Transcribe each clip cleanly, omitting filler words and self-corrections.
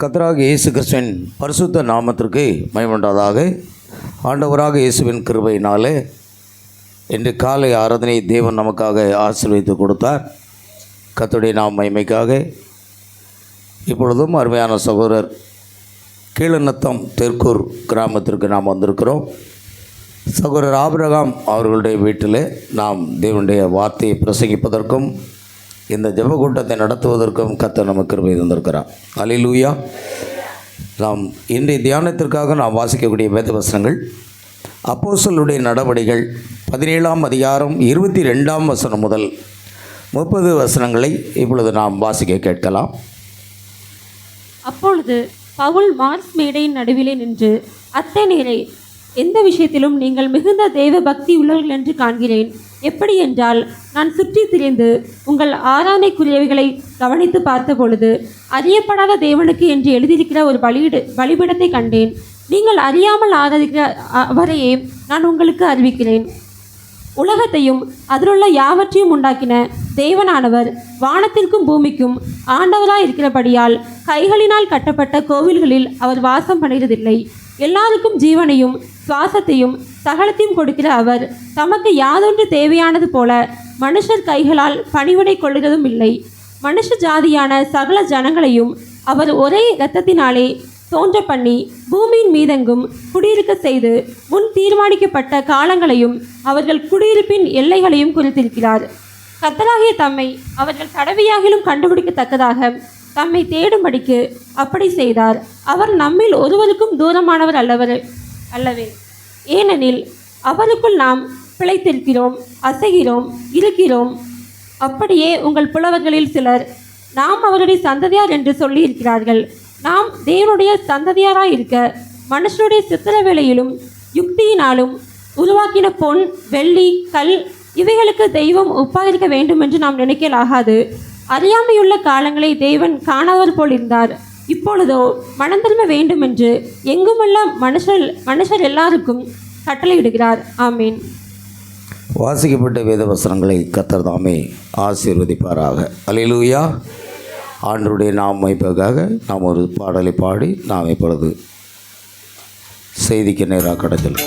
கர்த்தராகிய இயேசு கிறிஸ்துவின் பரிசுத்த நாமத்திற்கு மகிமையுண்டாதாக. ஆண்டவராக இயேசுவின் கிருபையினாலே இன்று காலை ஆராதனை தேவன் நமக்காக ஆசீர்வதித்து கொடுத்தார். கர்த்தருடைய நாம மகிமைக்காக இப்பொழுதும் அருமையான சகோதரர் கீழநத்தம் தெற்கூர் கிராமத்திற்கு நாம் வந்திருக்கிறோம். சகோதரர் ஆபிரகாம் அவர்களுடைய வீட்டில் நாம் தேவனுடைய வார்த்தையை பிரசங்கிப்பதற்கும் இந்த ஜெப கூட்டத்தை நடத்துவதற்கும் கர்த்தர் நமக்கு கிருபை தந்திருக்கிறார். அல்லேலூயா. நாம் இன்றைய தியானத்திற்காக நாம் வாசிக்கக்கூடிய வேத வசனங்கள் அப்போஸ்தலருடைய நடவடிக்கைகள் 17ஆம் அதிகாரம் 22ஆம் வசனம் முதல் 30 வசனங்களை இப்பொழுது நாம் வாசிக்க கேட்கலாம். அப்பொழுது பவுல் மார்ஸ் மேடையின் நடுவிலே நின்று, அத்தேனேயரே, எந்த விஷயத்திலும் நீங்கள் மிகுந்த தெய்வ பக்தி உள்ளவர்கள் என்று காண்கிறேன். எப்படி என்றால், நான் சுற்றி திரிந்து உங்கள் ஆராதனைக்குரியவைகளை கவனித்து பார்த்த பொழுது அறியப்படாத தேவனுக்கு என்று எழுதியிருக்கிற ஒரு பலிபீடத்தை கண்டேன். நீங்கள் அறியாமல் ஆராதிக்கிற அவரையே நான் உங்களுக்கு அறிவிக்கிறேன். உலகத்தையும் அதிலுள்ள யாவற்றையும் உண்டாக்கின தேவனானவர் வானத்திற்கும் பூமிக்கும் ஆண்டவராய் இருக்கிறபடியால் கைகளினால் கட்டப்பட்ட கோவில்களில் அவர் வாசம் பண்ணுகிறதில்லை. எல்லாருக்கும் ஜீவனையும் சுவாசத்தையும் சகலத்தையும் கொடுக்கிற அவர் தமக்கு யாதொன்று தேவையானது போல மனுஷர் கைகளால் பணிவிடை கொள்கிறதும் இல்லை. மனுஷ ஜாதியான சகல ஜனங்களையும் அவர் ஒரே இரத்தத்தினாலே தோன்ற பண்ணி பூமியின் மீதெங்கும் குடியிருக்க செய்து முன் தீர்மானிக்கப்பட்ட காலங்களையும் அவர்கள் குடியிருப்பின் எல்லைகளையும் குறித்திருக்கிறார். கர்த்தராகிய தம்மை அவர்கள் தடவையாகிலும் கண்டுபிடிக்கத்தக்கதாக தம்மை தேடும்படிக்கு அப்படி செய்தார். அவர் நம்மில் ஒருவருக்கும் தூரமானவர் அல்லவே. ஏனெனில் அவருக்குள் நாம் பிழைத்திருக்கிறோம், அசைகிறோம், இருக்கிறோம். அப்படியே உங்கள் புலவர்களில் சிலர் நாம் அவருடைய சந்ததியார் என்று சொல்லியிருக்கிறார்கள். நாம் தேவனுடைய சந்ததியாராய் இருக்க மனுஷனுடைய சித்திர வேளையிலும் யுக்தியினாலும் உருவாக்கின பொன், வெள்ளி, கல் இவைகளுக்கு தெய்வம் ஒப்பாயிருக்க வேண்டும் என்று நாம் நினைக்கலாகாது. அறியாமையுள்ள காலங்களை தேவன் காணாதவர் போல் இருந்தார். இப்பொழுதோ மனந்திரும்ப வேண்டும் என்று எங்குமுள்ள மனுஷர் எல்லாருக்கும் கட்டளையிடுகிறார். ஆமீன். வாசிக்கப்பட்ட வேத வசனங்களை கர்த்தர் தாமே ஆசீர்வதிப்பாராக. அல்லேலூயா. ஆண்டவருடைய நாமத்திற்காக நாம் ஒரு பாடலை பாடி நாம் இப்பொழுது செய்திக்கு நேராக கடத்தல்.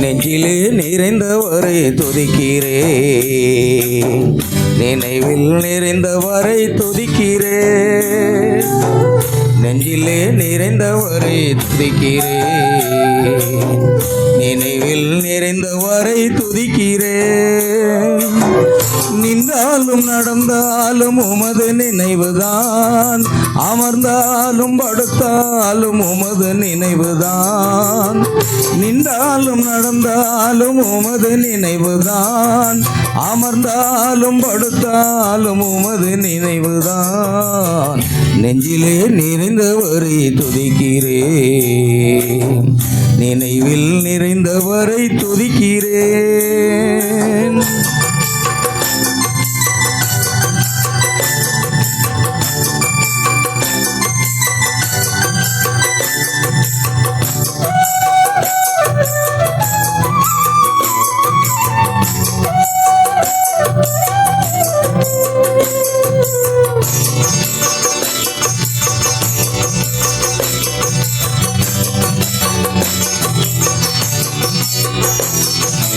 நெஞ்சிலே நிறைந்தவரை துதிக்கிறேன், நினைவில் நிறைந்தவரை துதிக்கிறேன். நெஞ்சிலே நிறைந்தவரை துதிக்கிறேன், நினைவில் நிறைந்தவரை துதிக்கிறேன். நின்றாலும் நடந்தாலும் உமது நினைவுதான், அமர்ந்தாலும் படுத்தாலும் உமது நினைவுதான். நின்றாலும் நடந்தாலும் உமது நினைவுதான், அமர்ந்தாலும் படுத்தாலும் உமது நினைவுதான். நெஞ்சிலே நிறைந்தவரை துதிக்கிறேன், நினைவில் நிறைந்தவரை துதிக்கிறேன்.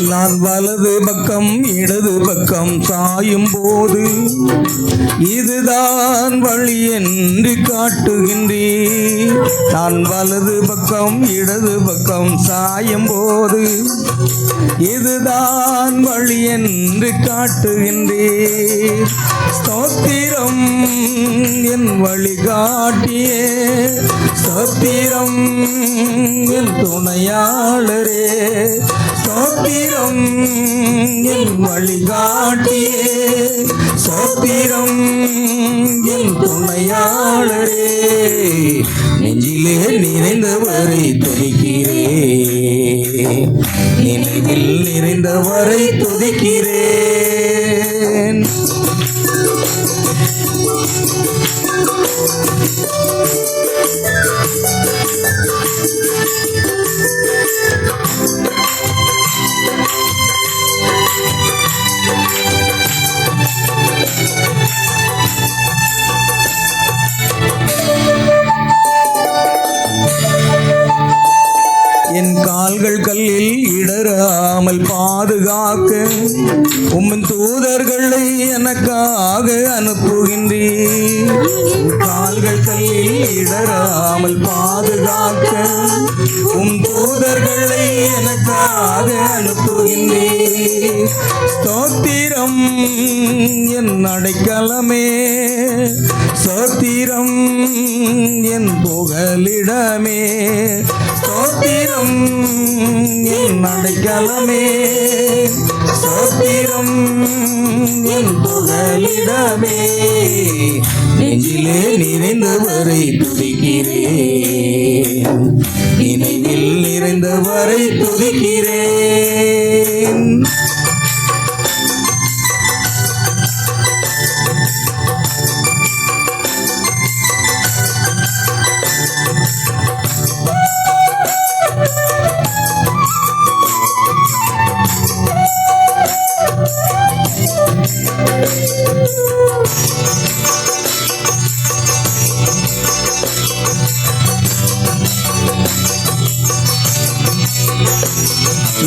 நான் வலது பக்கம் இடது பக்கம் சாயும் போது இதுதான் வழி என்று காட்டுகின்றேன். நான் வலது பக்கம் இடது பக்கம் சாயும் போது இதுதான் வழி என்று காட்டுகின்றேன். ஸ்தோத்திரம் என் வழிகாட்டியே, ஸ்தோத்திரம் என் துணையாளரே, ஸ்தோத்திரம் என் வழிகாட்டியே, ஸ்தோத்திரம் என் துணையாளரே. நெஞ்சிலே நிறைந்தவரை துதிக்கிறேன், நினைவில் நிறைந்தவரை துதிக்கிறேன். என் கால்கள் கல்லில் இடராமல் பாதுகாக்க உம்மின் தூதர்களை எனக்காக அனுப்புகின்றேன். கால்கள் கல்லில் இடராமல் பாதுகாக்க உம் தூதர்களை எனக்காக அனுப்புகின்றேன். ஸ்தோத்திரம் என் அடைக்கலமே, ஸ்தோத்திரம் என் புகலிடமே, ஸ்தோத்திரம் என் அடைக்கலமே, ஸ்தோத்திரம் என் புகலிடமே. நெஞ்சிலே நிறைந்தவரை துதிக்கிறேன், நினைவில் நிறைந்தவரை துதிக்கிறேன்.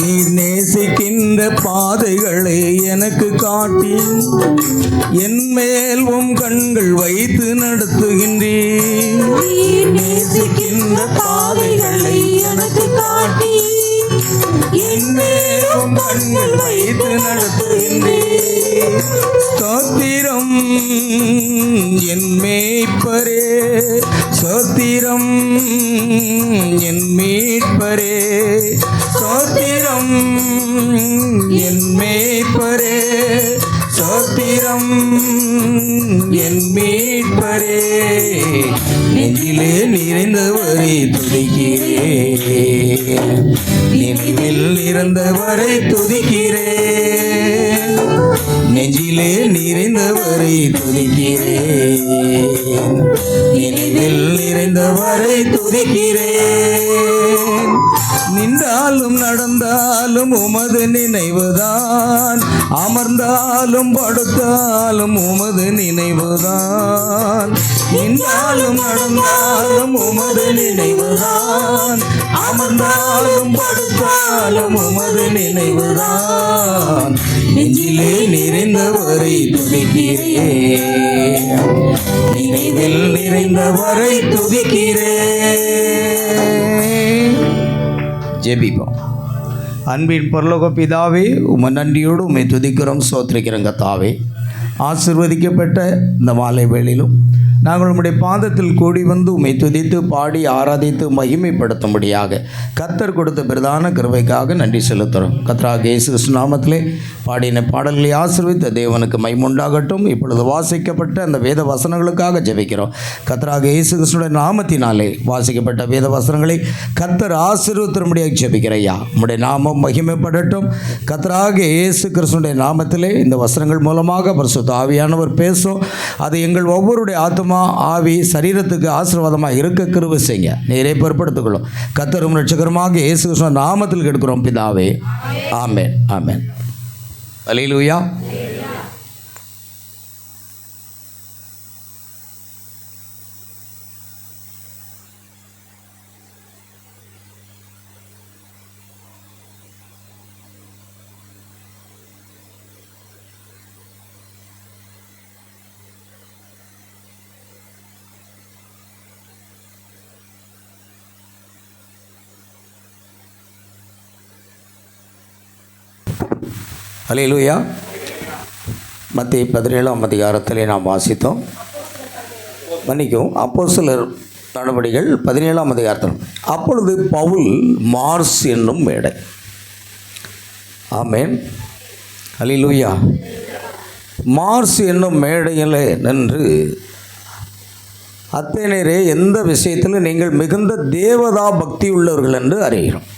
நீர் நேசிக்கின்ற பாதைகளை எனக்கு காட்டி என் மேல் உம் கண்கள் வைத்து நடத்துகின்றேன். நீர் நேசிக்கின்ற பாதைகளை எனக்கு காட்டி என் மேல் உம் கண்கள் வைத்து நடத்துகின்றேன். ஸ்தோத்திரம் என் மேய்ப்பரே, ஸ்தோத்திரம் என் மீட்பரே, ஸ்தோத்திரம் என் மேய்ப்பரே, ஸ்தோத்திரம் என் மீட்பரே. நெஞ்சிலே நிறைந்தவரை துதிக்கிறேன், நினைவில் நிறைந்தவரை துதிக்கிறேன். நெஞ்சிலே நிறைந்தவரை துதிக்கிறேன், நினைவில் நிறைந்தவரை துதிக்கிறேன். நின்றாலும் நடந்தாலும் உமது நினைவுதான், அமர்ந்தாலும் படுத்தாலும் உமது நினைவுதான். நின்றாலும் நடந்தாலும் உமது நினைவுதான், அமர்ந்தாலும் படுத்தாலும் உமது நினைவுதான். நெஞ்சிலே நிறைந்தவரை துதிக்கிறேன், நினைவில் நிறைந்தவரை துதிக்கிறேன். ஜெபிப்போம். அன்பின் பரலோக பிதாவே, உம்மை நன்றியோடு உம்மை துதிக்கிறோம், ஸ்தோத்திரிக்கிறோம். கர்த்தாவே, ஆசீர்வதிக்கப்பட்ட இந்த மாலை வேளையிலும் நாங்கள் உம்முடைய பாதத்தில் கூடி வந்து உம்மை துதித்து பாடி ஆராதித்து மகிமைப்படுத்தும்படியாக கர்த்தர் கொடுத்த பிரதான கிருபைக்காக நன்றி செலுத்துகிறோம். கர்த்தராகிய இயேசு கிறிஸ்து நாமத்திலே பாடின பாடல்களை ஆசீர்வதித்த தேவனுக்கு மகிமையுண்டாகட்டும். இப்பொழுது வாசிக்கப்பட்ட அந்த வேத வசனங்களுக்காக ஜெபிக்கிறோம். கர்த்தராகிய இயேசு கிறிஸ்துவின் நாமத்தினாலே வாசிக்கப்பட்ட வேத வசனங்களை கர்த்தர் ஆசீர்வதிக்கும்படியாக ஜெபிக்கிறையா. உம்முடைய நாமம் மகிமைப்படட்டும். கர்த்தராகிய இயேசு கிறிஸ்துவின் நாமத்திலே இந்த வசனங்கள் மூலமாக பரிசுத்த ஆவியானவர் பேசும். அது எங்கள் ஒவ்வொருடைய ஆத்மா ஆவி சரீரத்துக்கு ஆசீர்வாதமாக இருக்க கிருபை செய்யுங்க. நீரே பொறுப்படுத்திக்கொள்ளும். கர்த்தரும் இரட்சகருமாக இயேசு கிறிஸ்துவின் நாமத்தில் கேட்கிறோம் பிதாவே, ஆமென், ஆமென். அல்லேலூயா. வேண்டும். அல்லேலூயா. மத்திய 17ஆம் அதிகாரத்திலே நாம் வாசித்தோம். மன்னிக்கவும், அப்போஸ்தலர் நடவடிக்கைகள் 17ஆம் அதிகாரத்தில். அப்பொழுது பவுல் மார்ஸ் என்னும் மேடை. ஆமென். அல்லேலூயா. மார்ஸ் என்னும் மேடையிலே நின்று, அத்தேனரே, எந்த விஷயத்தில் நீங்கள் மிகுந்த தேவதா பக்தி உள்ளவர்கள் என்று அறிகிறோம்.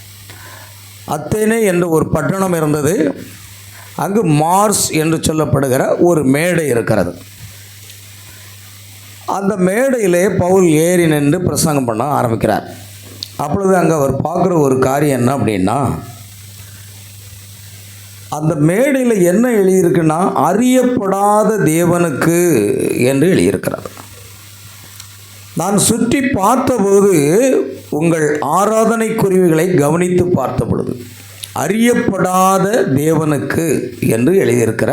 அத்தேனே என்ற ஒரு பட்டணம் இருந்தது. அங்கு மார்ஸ் என்று சொல்லப்படுகிற ஒரு மேடை இருக்கிறது. அந்த மேடையிலே பவுல் ஏறி நின்று பிரசங்கம் பண்ண ஆரம்பிக்கிறார். அப்பொழுது அங்கே அவர் பார்க்குற ஒரு காரியம் என்ன அப்படின்னா, அந்த மேடையில் என்ன எழுதியிருக்குன்னா, அறியப்படாத தேவனுக்கு என்று எழுதியிருக்கிறது. நான் சுற்றி பார்த்தபோது உங்கள் ஆராதனை குருவிகளை கவனித்து பார்த்த பொழுது அறியப்படாத தேவனுக்கு என்று எழுதியிருக்கிற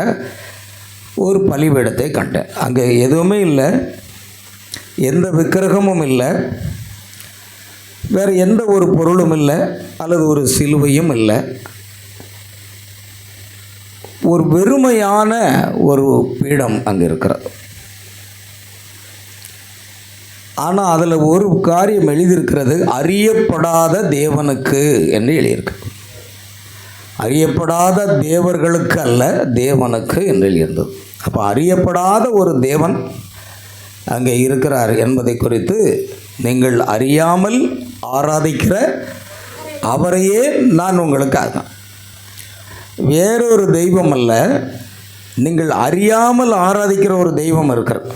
ஒரு பலிபீடத்தை கண்டேன். அங்கே எதுவுமே இல்லை, எந்த விக்கிரகமும் இல்லை, வேறு எந்த ஒரு பொருளும் இல்லை, அல்லது ஒரு சிலுவையும் இல்லை. ஒரு வெறுமையான ஒரு பீடம் அங்கே இருக்கிறது. ஆனால் அதில் ஒரு காரியம் எழுதியிருக்கிறது, அறியப்படாத தேவனுக்கு என்று எழுதியிருக்கு. அறியப்படாத தேவர்களுக்கு அல்ல, தேவனுக்கு என்று எழுதியிருந்தது. அப்போ அறியப்படாத ஒரு தேவன் அங்கே இருக்கிறார் என்பதை குறித்து, நீங்கள் அறியாமல் ஆராதிக்கிற அவரையே நான் உங்களுக்கு வேறொரு தெய்வம் அல்ல, நீங்கள் அறியாமல் ஆராதிக்கிற ஒரு தெய்வம் இருக்கிறது,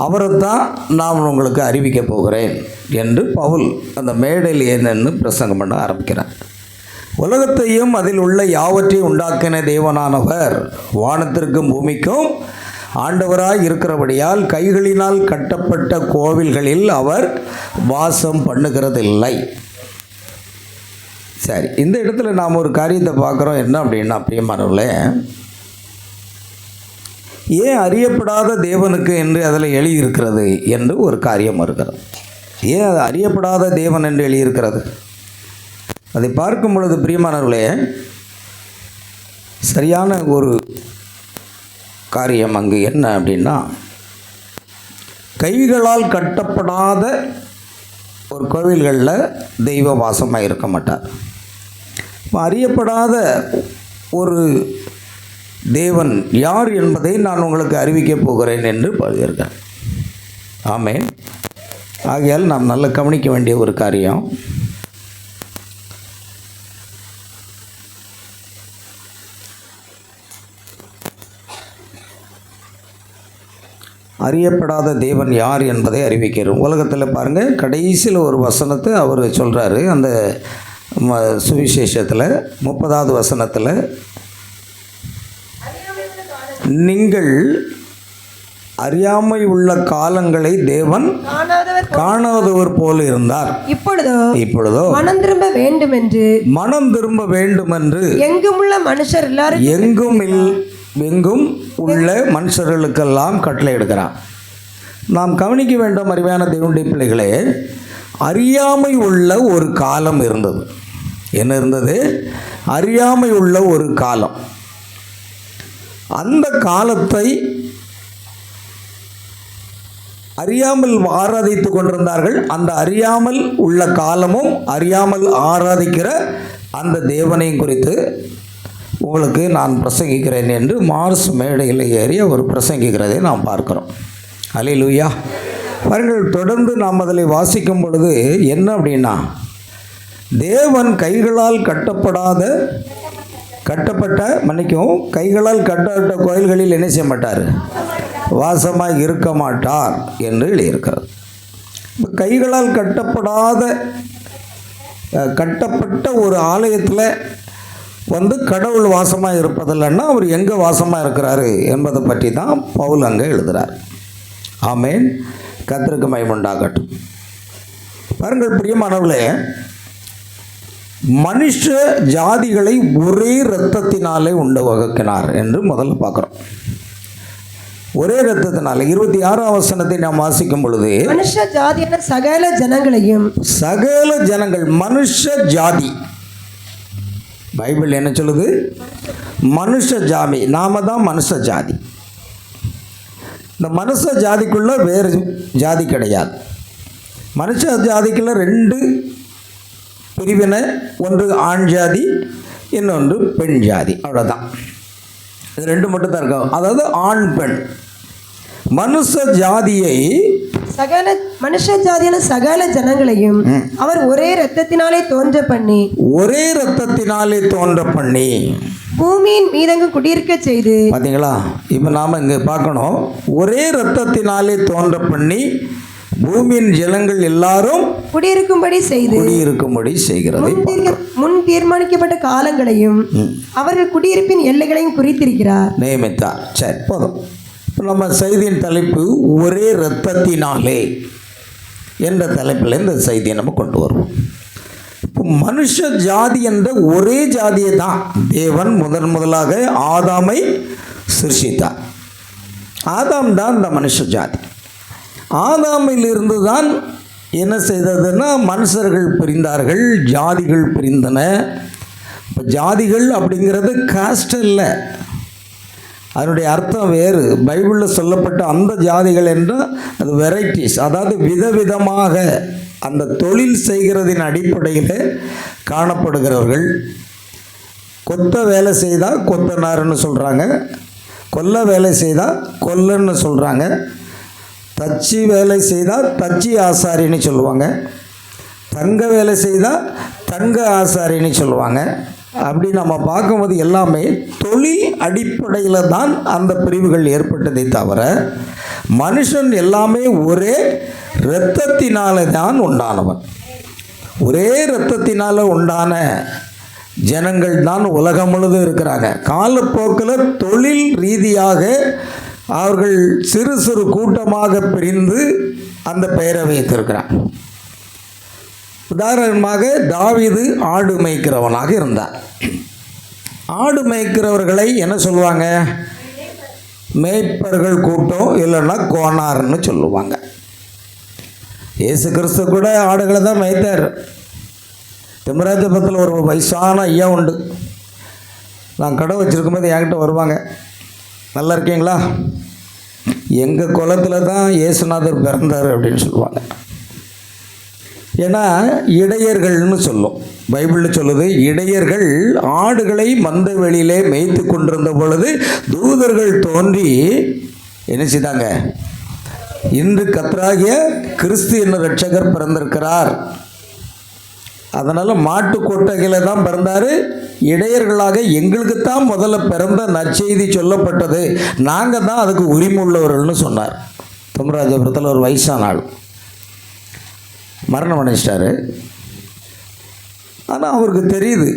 அவரை தான் நான் உங்களுக்கு அறிவிக்க போகிறேன் என்று பவுல் அந்த மேடையில் ஏன்னு பிரசங்கம் பண்ண ஆரம்பிக்கிறார். உலகத்தையும் அதில் உள்ள யாவற்றையும் உண்டாக்கின தேவனானவர் வானத்திற்கும் பூமிக்கும் ஆண்டவராய் இருக்கிறபடியால் கைகளினால் கட்டப்பட்ட கோவில்களில் அவர் வாசம் பண்ணுகிறதில்லை. சரி, இந்த இடத்துல நாம் ஒரு காரியத்தை பார்க்குறோம். என்ன அப்படின்னா, பிரியமானவர்களே, ஏன் அறியப்படாத தேவனுக்கு என்று அதில் எழுதியிருக்கிறது என்று ஒரு காரியம் இருக்கிறது. ஏன் அது அறியப்படாத தேவன் என்று எழுதியிருக்கிறது? அதை பார்க்கும் பொழுது பிரியமானவர்களே, சரியான ஒரு காரியம் அங்கு என்ன அப்படின்னா, கைகளால் கட்டப்படாத ஒரு கோவில்களில் தெய்வ வாசமாக இருக்க மாட்டார். அறியப்படாத ஒரு தேவன் யார் என்பதை நான் உங்களுக்கு அறிவிக்கப் போகிறேன் என்று பகிர்கிறேன். ஆமென். ஆகையால் நாம் நல்ல கவனிக்க வேண்டிய ஒரு காரியம், அறியப்படாத தேவன் யார் என்பதை அறிவிக்கிறோம். உலகத்தில் பாருங்கள், கடைசியில் ஒரு வசனத்தை அவர் சொல்கிறாரு. அந்த சுவிசேஷத்தில் 30வது வசனத்தில், நீங்கள் அறியாமை உள்ள காலங்களை தேவன் காணாதவர் போல இருந்தார். இப்பொழுதோ மனம் திரும்ப வேண்டும் என்று எங்கும் உள்ள மனுஷர்களுக்கெல்லாம் கட்டளை எடுக்கிறான். நாம் கவனிக்க வேண்டும் அருமையான தேவனுடைய பிள்ளைகளே, அறியாமை உள்ள ஒரு காலம் இருந்தது. என்ன இருந்தது? அறியாமை உள்ள ஒரு காலம். அந்த காலத்தை அறியாமல் ஆராதித்து கொண்டிருந்தார்கள். அந்த அறியாமல் உள்ள காலமும் அறியாமல் ஆராதிக்கிற அந்த தேவனையும் குறித்து உங்களுக்கு நான் பிரசங்கிக்கிறேன் என்று மார்ஸ் மேடையில் ஏறி அவர் பிரசங்கிக்கிறதை நாம் பார்க்கிறோம். அல்லேலூயா. பாருங்கள், தொடர்ந்து நாம் அதில் வாசிக்கும் பொழுது என்ன அப்படின்னா, தேவன் கைகளால் கைகளால் கட்டப்பட்ட கோயில்களில் என்ன செய்ய மாட்டார்? வாசமாக இருக்க மாட்டார் என்று எழுதியிருக்கிறது. கைகளால் கட்டப்பட்ட ஒரு ஆலயத்தில் கடவுள் வாசமாக இருப்பதில்லைன்னா அவர் எங்கே வாசமாக இருக்கிறாரு என்பதை பற்றி தான் பவுல் அங்கே எழுதுகிறார். ஆமென். கர்த்தருக்கு மகிமை உண்டாகட்டும். பாருங்கள் பிரியமானவர்களே, மனுஷ ஜாதிகளை ஒரே இரத்தத்தினாலே உண்டு வகுக்கினார் என்று முதல்ல பார்க்குறோம். ஒரே இரத்தத்தினால 26ஆம் வசனத்தை நாம் வாசிக்கும் பொழுது, மனுஷ ஜாதியான சகல ஜனங்கள், மனுஷ ஜாதி, பைபிள் என்ன சொல்லுது? மனுஷ ஜாதி. நாம தான் மனுஷ ஜாதி. இந்த மனுஷ ஜாதிக்குள்ள வேறு ஜாதி கிடையாது. மனுஷ ஜாதிக்குள்ள 2 பிரிவினை, ஒன்று ஆண் ஜாதி, இன்னொன்று பெண் ஜாதி. அவ்வளோதான். இது 2 மட்டும் தான் இருக்கும். அதாவது ஆண் பெண். மனுஷ ஜாதியை மனுஷ ஜாதியான சகல ஜனங்களையும் அவர் ஒரே இரத்தத்தினாலே தோன்ற பண்ணி பூமியின் மீதங்கு குடியிருக்க செய்து. பார்த்தீங்களா? இப்போ நாம் இங்கே பார்க்கணும். ஒரே இரத்தத்தினாலே தோன்ற பண்ணி பூமியின் ஜனங்கள் எல்லாரும் குடியிருக்கும்படி செய்கிறது. முன் தீர்மானிக்கப்பட்ட காலங்களையும் அவர்கள் குடியிருப்பின் எல்லைகளையும் குறித்திருக்கிறார், நியமித்தார். சரி, போதும். இப்போ நம்ம செய்தியின் தலைப்பு ஒரே இரத்தத்தினாலே என்ற தலைப்பில் இந்த செய்தியை நம்ம கொண்டு வருவோம். இப்போ மனுஷ ஜாதி என்ற ஒரே ஜாதியை தான் தேவன் முதலாக ஆதாமை சிருஷ்டித்தார். ஆதாம் தான் இந்த மனுஷ ஜாதி. ஆதாமிலிருந்து தான் என்ன செய்ததுன்னா மனுஷர்கள் பிரிந்தார்கள், ஜாதிகள் பிரிந்தன. இப்போ ஜாதிகள் அப்படிங்கிறது காஸ்ட் இல்லை, அதனுடைய அர்த்தம் வேறு. பைபிளில் சொல்லப்பட்ட அந்த ஜாதிகள் என்றால் அது வெரைட்டிஸ், அதாவது விதவிதமாக அந்த தொழில் செய்கிறதின் அடிப்படையில் காணப்படுகிறவர்கள். கொத்த வேலை செய்தால் கொத்தனார்னு சொல்கிறாங்க, கொல்ல வேலை செய்தால் கொல்லன்னு சொல்கிறாங்க, தச்சு வேலை செய்தால் தச்சி ஆசாரின்னு சொல்லுவாங்க, தங்க வேலை செய்தால் தங்க ஆசாரின்னு சொல்லுவாங்க. அப்படி நம்ம பார்க்கும்போது எல்லாமே தொழில் அடிப்படையில் தான் அந்த பிரிவுகள் ஏற்பட்டதை தவிர மனுஷன் எல்லாமே ஒரே இரத்தத்தினால தான் உண்டானவன். ஒரே இரத்தத்தினால் உண்டான ஜனங்கள் தான் உலகம் முழுதும் இருக்கிறாங்க. காலப்போக்கில் தொழில் ரீதியாக அவர்கள் சிறு சிறு கூட்டமாக பிரிந்து அந்த பெயரை வைத்திருக்கிறார். உதாரணமாக தாவீது ஆடு மேய்க்கிறவனாக இருந்தார். ஆடு மேய்க்கிறவர்களை என்ன சொல்லுவாங்க? மேய்ப்பர்கள் கூட்டம், இல்லைன்னா கோனார்னு சொல்லுவாங்க. இயேசு கிறிஸ்து கூட ஆடுகளை தான் மேய்த்தார். திம்மராஜபுரத்தில் ஒரு வயசான ஐயா உண்டு. நான் கடை வச்சுருக்கும்போது என்கிட்ட வருவாங்க, நல்லா இருக்கீங்களா, எங்கள் குலத்தில் தான் இயேசுநாதர் பிறந்தார் அப்படின்னு சொல்லுவாங்க. ஏன்னா இடையர்கள்னு சொல்லும், பைபிளில் சொல்லுது, இடையர்கள் ஆடுகளை மந்தை வெளியிலே மேய்த்து கொண்டிருந்த பொழுது தூதர்கள் தோன்றி என்ன செய்தாங்க? இன்று கர்த்தராகிய கிறிஸ்து என்னும் இரட்சகர் பிறந்திருக்கிறார், அதனால் மாட்டு கொட்டகையில் தான் பிறந்தார், இடையர்களாக எங்களுக்கு தான் முதல்ல பிறந்த நற்செய்தி சொல்லப்பட்டது, நாங்கள் தான் அதுக்கு உரிமை உள்ளவர்கள்னு சொன்னார். தும்மராஜபுரத்தில் ஒரு வயசான ஆள் மரணம் அடைச்சிட்டாரு. ஆனால் அவருக்கு தெரியுது,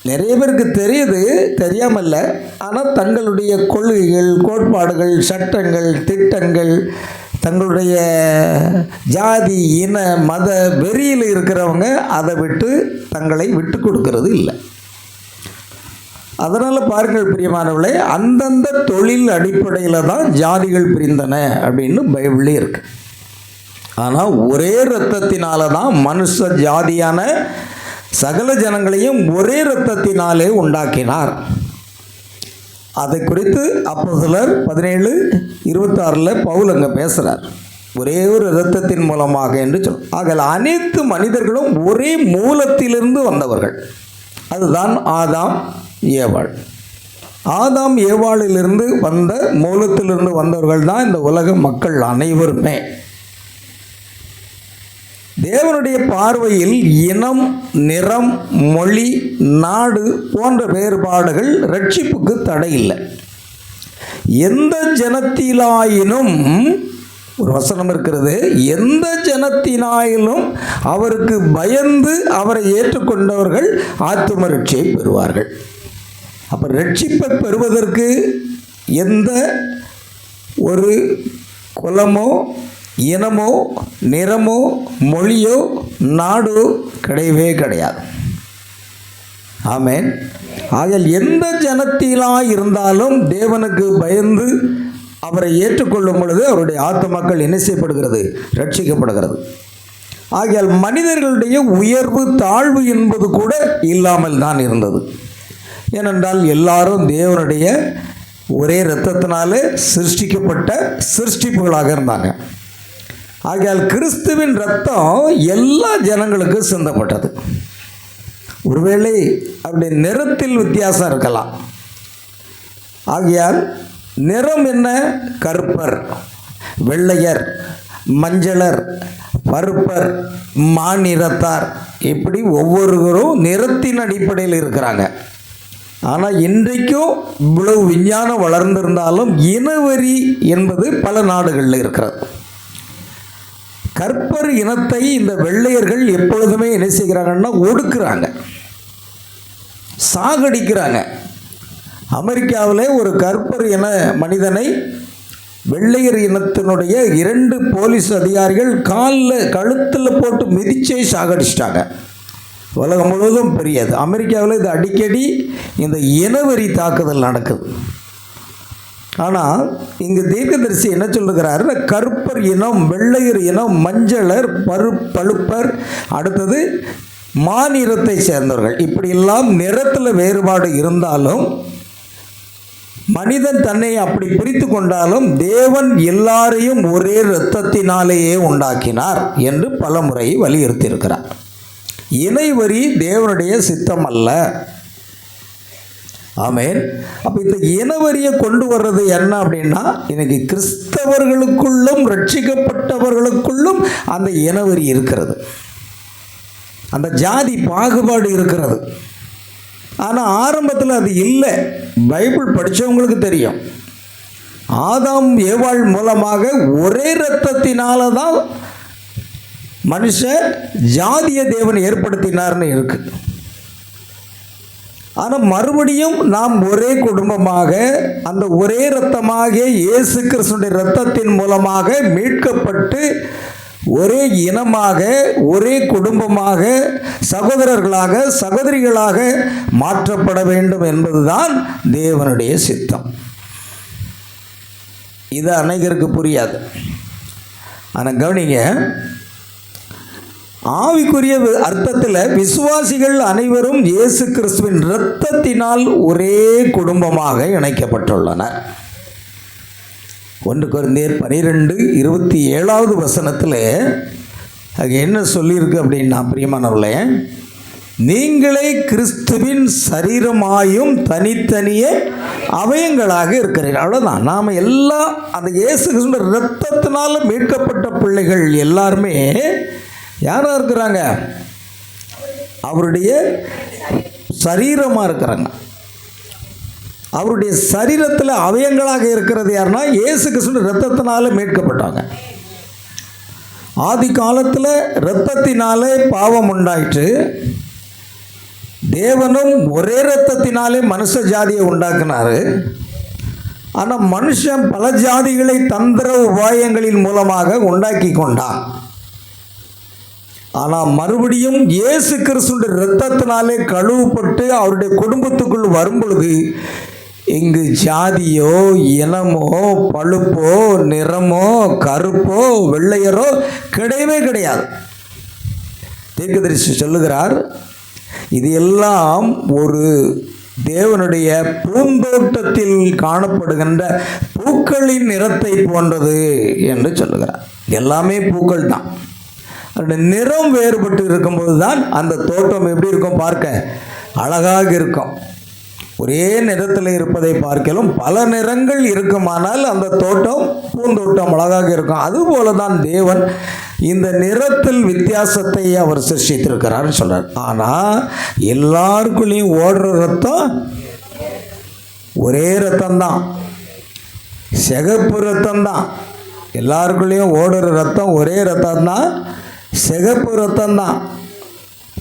நிறைய பேருக்கு தெரியுது, தெரியாமல் இல்லை. ஆனால் தங்களுடைய கொள்கைகள், கோட்பாடுகள், சட்டங்கள், திட்டங்கள், தங்களுடைய ஜாதி, இன, மத வெறியில் இருக்கிறவங்க அதை விட்டு தங்களை விட்டு கொடுக்கறது இல்லை. அதனால் பாருங்கள் பிரியமானவர்களே, அந்தந்த தொழில் அடிப்படையில் தான் ஜாதிகள் பிரிந்தன அப்படின்னு பைபிளே இருக்கு. ஆனால் ஒரே இரத்தத்தினால தான் மனுஷ ஜாதியான சகல ஜனங்களையும் ஒரே இரத்தத்தினாலே உண்டாக்கினார். அதை குறித்து அப்போஸ்தலர் 17:26 பவுல் அங்கே பேசுகிறார். ஒரே ஒரு இரத்தத்தின் மூலமாக என்று ஆகல அனைத்து மனிதர்களும் ஒரே மூலத்திலிருந்து வந்தவர்கள். அதுதான் ஆதாம் ஏவாள். ஆதாம் ஏவாளிலிருந்து வந்த மூலத்திலிருந்து வந்தவர்கள் தான் இந்த உலக மக்கள் அனைவருமே. தேவனுடைய பார்வையில் இனம், நிறம், மொழி, நாடு போன்ற வேறுபாடுகள் ரட்சிப்புக்கு தடை இல்லை. எந்த ஜனத்திலாயினும் ஒரு வசனம் இருக்கிறது, எந்த ஜனத்தினாயிலும் அவருக்கு பயந்து அவரை ஏற்றுக்கொண்டவர்கள் ஆத்தும ரட்சியை பெறுவார்கள். அப்போ ரட்சிப்பை பெறுவதற்கு எந்த ஒரு குலமோ, இனமோ, நிறமோ, மொழியோ, நாடோ கிடையவே கிடையாது. ஆமென். ஆக எந்த ஜனத்திலாக இருந்தாலும் தேவனுக்கு பயந்து அவரை ஏற்றுக்கொள்ளும் பொழுது அவருடைய ஆத்துமாக்கள் என்ன செய்யப்படுகிறது? ரட்சிக்கப்படுகிறது. ஆகையால் மனிதர்களுடைய உயர்வு தாழ்வு என்பது கூட இல்லாமல் தான் இருந்தது. ஏனென்றால் எல்லாரும் தேவனுடைய ஒரே இரத்தத்தினாலே சிருஷ்டிக்கப்பட்ட சிருஷ்டிப்புகளாக இருந்தாங்க. ஆகையால் கிறிஸ்துவின் இரத்தம் எல்லா ஜனங்களுக்கும் சிந்தப்பட்டது. ஒருவேளை அப்படி நிறத்தில் வித்தியாசம் இருக்கலாம். ஆகையால் நிறம் என்ன? கருப்பர், வெள்ளையர், மஞ்சளர், பருப்பர், மாநிறத்தார், இப்படி ஒவ்வொருவரும் நிறத்தின் அடிப்படையில் இருக்கிறாங்க. ஆனால் இன்றைக்கும் இவ்வளவு விஞ்ஞானம் வளர்ந்திருந்தாலும் இனவெறி என்பது பல நாடுகளில் இருக்கிறது. கற்பர் இனத்தை இந்த வெள்ளையர்கள் எப்பொழுதுமே என்ன செய்கிறாங்கன்னா ஒடுக்குறாங்க, சாகடிக்கிறாங்க. அமெரிக்காவில் ஒரு கற்பர் இன மனிதனை வெள்ளையர் இனத்தினுடைய 2 போலீஸ் அதிகாரிகள் கழுத்தில் போட்டு மிதிச்சே சாகடிச்சிட்டாங்க. உலகம் முழுவதும் பெரியது. அமெரிக்காவில் இது அடிக்கடி இந்த இனவெறி தாக்குதல் நடக்குது. ஆனால் இங்கு தீர்க்கதரிசி என்ன சொல்லுகிறார்? கருப்பர் இனம், வெள்ளையர் இனம், மஞ்சளர், பழுப்பர், அடுத்தது மாநிறத்தை சேர்ந்தவர்கள், இப்படியெல்லாம் நிறத்தில் வேறுபாடு இருந்தாலும் மனிதன் தன்னை அப்படி பிரித்து கொண்டாலும் தேவன் எல்லாரையும் ஒரே இரத்தத்தினாலேயே உண்டாக்கினார் என்று பல முறை வலியுறுத்தியிருக்கிறார். இணைவரி தேவனுடைய சித்தம் அல்ல. ஆமென். அப்போ இந்த இனவரியை கொண்டு வர்றது என்ன அப்படின்னா, இன்னைக்கு கிறிஸ்தவர்களுக்குள்ளும் ரட்சிக்கப்பட்டவர்களுக்குள்ளும் அந்த இனவரி இருக்கிறது, அந்த ஜாதி பாகுபாடு இருக்கிறது. ஆனால் ஆரம்பத்தில் அது இல்லை. பைபிள் படித்தவங்களுக்கு தெரியும், ஆதாம் ஏவாள் மூலமாக ஒரே இரத்தத்தினால தான் மனுஷன் ஜாதிய தேவன் ஏற்படுத்தினார்னு இருக்கு. ஆனால் மறுபடியும் நாம் ஒரே குடும்பமாக அந்த ஒரே இரத்தமாகிய இயேசு கிறிஸ்துவின் இரத்தத்தின் மூலமாக மீட்கப்பட்டு ஒரே இனமாக, ஒரே குடும்பமாக, சகோதரர்களாக, சகோதரிகளாக மாற்றப்பட வேண்டும் என்பதுதான் தேவனுடைய சித்தம். இது அநேகருக்கு புரியாது. ஆனால் கவனிங்க, ஆவிக்குரிய அர்த்தத்தில் விசுவாசிகள் அனைவரும் இயேசு கிறிஸ்துவின் இரத்தத்தினால் ஒரே குடும்பமாக இணைக்கப்பட்டுள்ளனர். 1 கொரிந்தியர் 12:27 அது என்ன சொல்லியிருக்கு அப்படின்னா, பிரியமானவர்களே, நீங்களே கிறிஸ்துவின் சரீரமாயும் தனித்தனியே அவயங்களாக இருக்கிறீர்கள். அவ்வளோதான். நாம் எல்லாம் அந்த இயேசு கிறிஸ்துவின் இரத்தத்தினால மீட்கப்பட்ட பிள்ளைகள் எல்லாருமே யாராக இருக்கிறாங்க? அவருடைய சரீரமாக இருக்கிறாங்க. அவருடைய சரீரத்தில் அவயங்களாக இருக்கிறது யாருன்னா இயேசு கிறிஸ்துவின் இரத்தத்தினால மீட்கப்பட்டாங்க. ஆதி காலத்தில் இரத்தத்தினாலே பாவம் உண்டாயிற்று. தேவனும் ஒரே இரத்தத்தினாலே மனுஷ ஜாதியை உண்டாக்குனார். ஆனால் மனுஷன் பல ஜாதிகளை தந்திர உபாயங்களின் மூலமாக உண்டாக்கி கொண்டான். ஆனால் மறுபடியும் இயேசு கிறிஸ்துவின் இரத்தத்தினாலே கழுவப்பட்டு அவருடைய குடும்பத்துக்குள் வரும்பொழுது இங்கு ஜாதியோ, இனமோ, பழுப்போ, நிறமோ, கருப்போ, வெள்ளையரோ கிடையவே கிடையாது. தீர்க்கதரிசி சொல்லுகிறார், இது எல்லாம் ஒரு தேவனுடைய பூந்தோட்டத்தில் காணப்படுகின்ற பூக்களின் நிறத்தை போன்றது என்று சொல்லுகிறார். எல்லாமே பூக்கள் தான். அதோட நிறம் வேறுபட்டு இருக்கும்போது தான் அந்த தோட்டம் எப்படி இருக்கும்? பார்க்க அழகாக இருக்கும். ஒரே நிறத்தில் இருப்பதை பார்க்கலும் பல நிறங்கள் இருக்குமானால் அந்த தோட்டம் பூந்தோட்டம் அழகாக இருக்கும். அதுபோல தான் தேவன் இந்த நிறத்தில் வித்தியாசத்தை அவர் சிருஷ்டித்திருக்கிறார் சொல்றார். ஆனால் எல்லாருக்குள்ளேயும் ஓடுற ரத்தம் ஒரே ரத்தம்தான், சிகப்பு ரத்தம்தான். எல்லாருக்குள்ளேயும் ஓடுற ரத்தம் ஒரே ரத்தம்தான், சிகப்பு ரத்தம்தான்.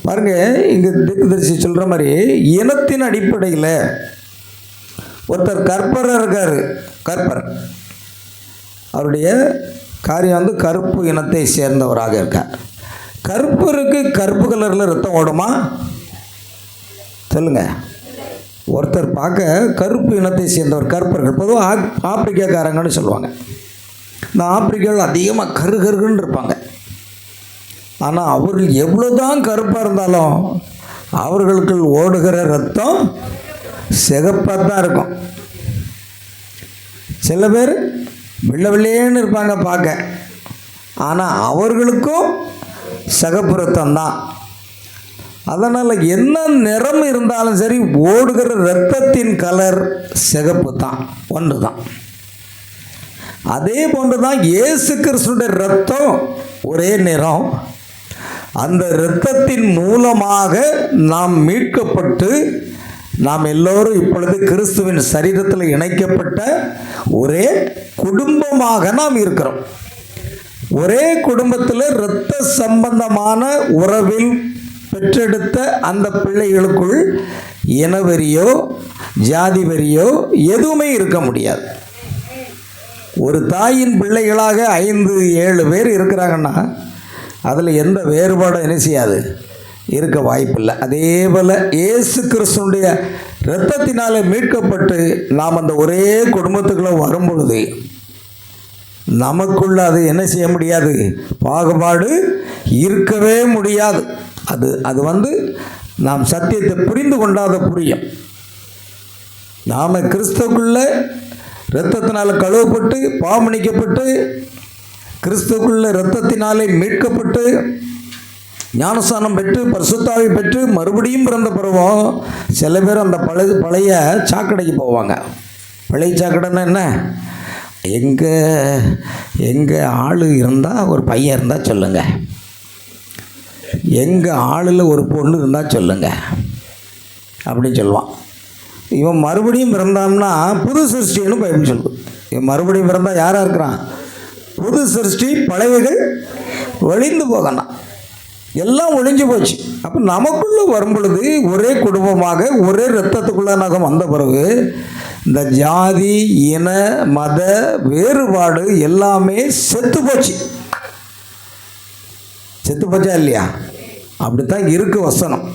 பாருங்க, இங்கே தீர்க்கதரிசி சொல்கிற மாதிரி இனத்தின் அடிப்படையில் ஒருத்தர் கற்பராக இருக்கார். கற்பர் அவருடைய காரியம் கருப்பு இனத்தை சேர்ந்தவராக இருக்கார். கருப்பருக்கு கருப்பு கலரில் ரத்தம் ஓடுமா? சொல்லுங்க. ஒருத்தர் பார்க்க கருப்பு இனத்தை சேர்ந்தவர், கருப்பர்கள் பொதுவாக ஆப்பிரிக்காக்காரங்கன்னு சொல்லுவாங்க. இந்த ஆப்பிரிக்காவில் அதிகமாக கருகருன்னு இருப்பாங்க. ஆனால் அவர்கள் எவ்வளோதான் கருப்பாக இருந்தாலும் அவர்களுக்குள் ஓடுகிற ரத்தம் சிகப்பாக தான் இருக்கும். சில பேர் வெள்ளை வெள்ளையேன்னு இருப்பாங்க பார்க்க, ஆனால் அவர்களுக்கும் சிகப்பு ரத்தம் தான். அதனால் என்ன நிறம் இருந்தாலும் சரி, ஓடுகிற இரத்தத்தின் கலர் சிகப்பு தான், ஒன்று தான். அதே போன்று தான் இயேசு கிறிஸ்துடைய இரத்தம் ஒரே நிறம். அந்த இரத்தத்தின் மூலமாக நாம் மீட்கப்பட்டு நாம் எல்லோரும் இப்பொழுது கிறிஸ்துவின் சரீரத்தில் இணைக்கப்பட்ட ஒரே குடும்பமாக நாம் இருக்கிறோம். ஒரே குடும்பத்தில் இரத்த சம்பந்தமான உறவில் பெற்றெடுத்த அந்த பிள்ளைகளுக்குள் இனவெறியோ ஜாதி வெறியோ எதுவுமே இருக்க முடியாது. ஒரு தாயின் பிள்ளைகளாக 5-7 பேர் இருக்கிறாங்கன்னா அதில் எந்த வேறுபாடும் என்ன செய்யாது, இருக்க வாய்ப்பில்லை. அதே போல் இயேசு கிறிஸ்துனுடைய இரத்தத்தினாலே மீட்கப்பட்டு நாம் அந்த ஒரே குடும்பத்துக்குள்ளே வரும் பொழுது நமக்குள்ள அது என்ன செய்ய முடியாது, பாகுபாடு இருக்கவே முடியாது. அது நாம் சத்தியத்தை புரிந்து கொண்டாத புரியும். நாம் கிறிஸ்துவுக்குள்ள இரத்தத்தினால் கழுவப்பட்டு பாவமன்னிக்கப்பட்டு கிறிஸ்துவுக்குள்ள இரத்தத்தினாலே மீட்கப்பட்டு ஞானஸ்தானம் பெற்று பரிசுத்தாவி பெற்று மறுபடியும் பிறந்த பிறகும் சில பேர் அந்த பழைய சாக்கடைக்கு போவாங்க. பழைய சாக்கடைன்னா என்ன, எங்கள் ஆள் இருந்தால் ஒரு பையன் இருந்தால் சொல்லுங்கள், எங்கள் ஆளில் ஒரு பொண்ணு இருந்தால் சொல்லுங்கள் அப்படின்னு சொல்லுவான். இவன் மறுபடியும் பிறந்தான்னா புது சிருஷ்டின்னு பைபிள் சொல்லுது. இவன் மறுபடியும் பிறந்தால் யாராக இருக்கிறான், புது சிருஷ்டி, பழையவைகள் ஒழிந்து போகணும், எல்லாம் ஒழிஞ்சு போச்சு. அப்போ நமக்குள்ளே வரும் பொழுது ஒரே குடும்பமாக ஒரே இரத்தத்துக்குள்ளாக வந்த பிறகு இந்த ஜாதி இன மத வேறுபாடு எல்லாமே செத்து போச்சு. செத்து போச்சா இல்லையா? அப்படித்தான் இருக்கு வசனம்.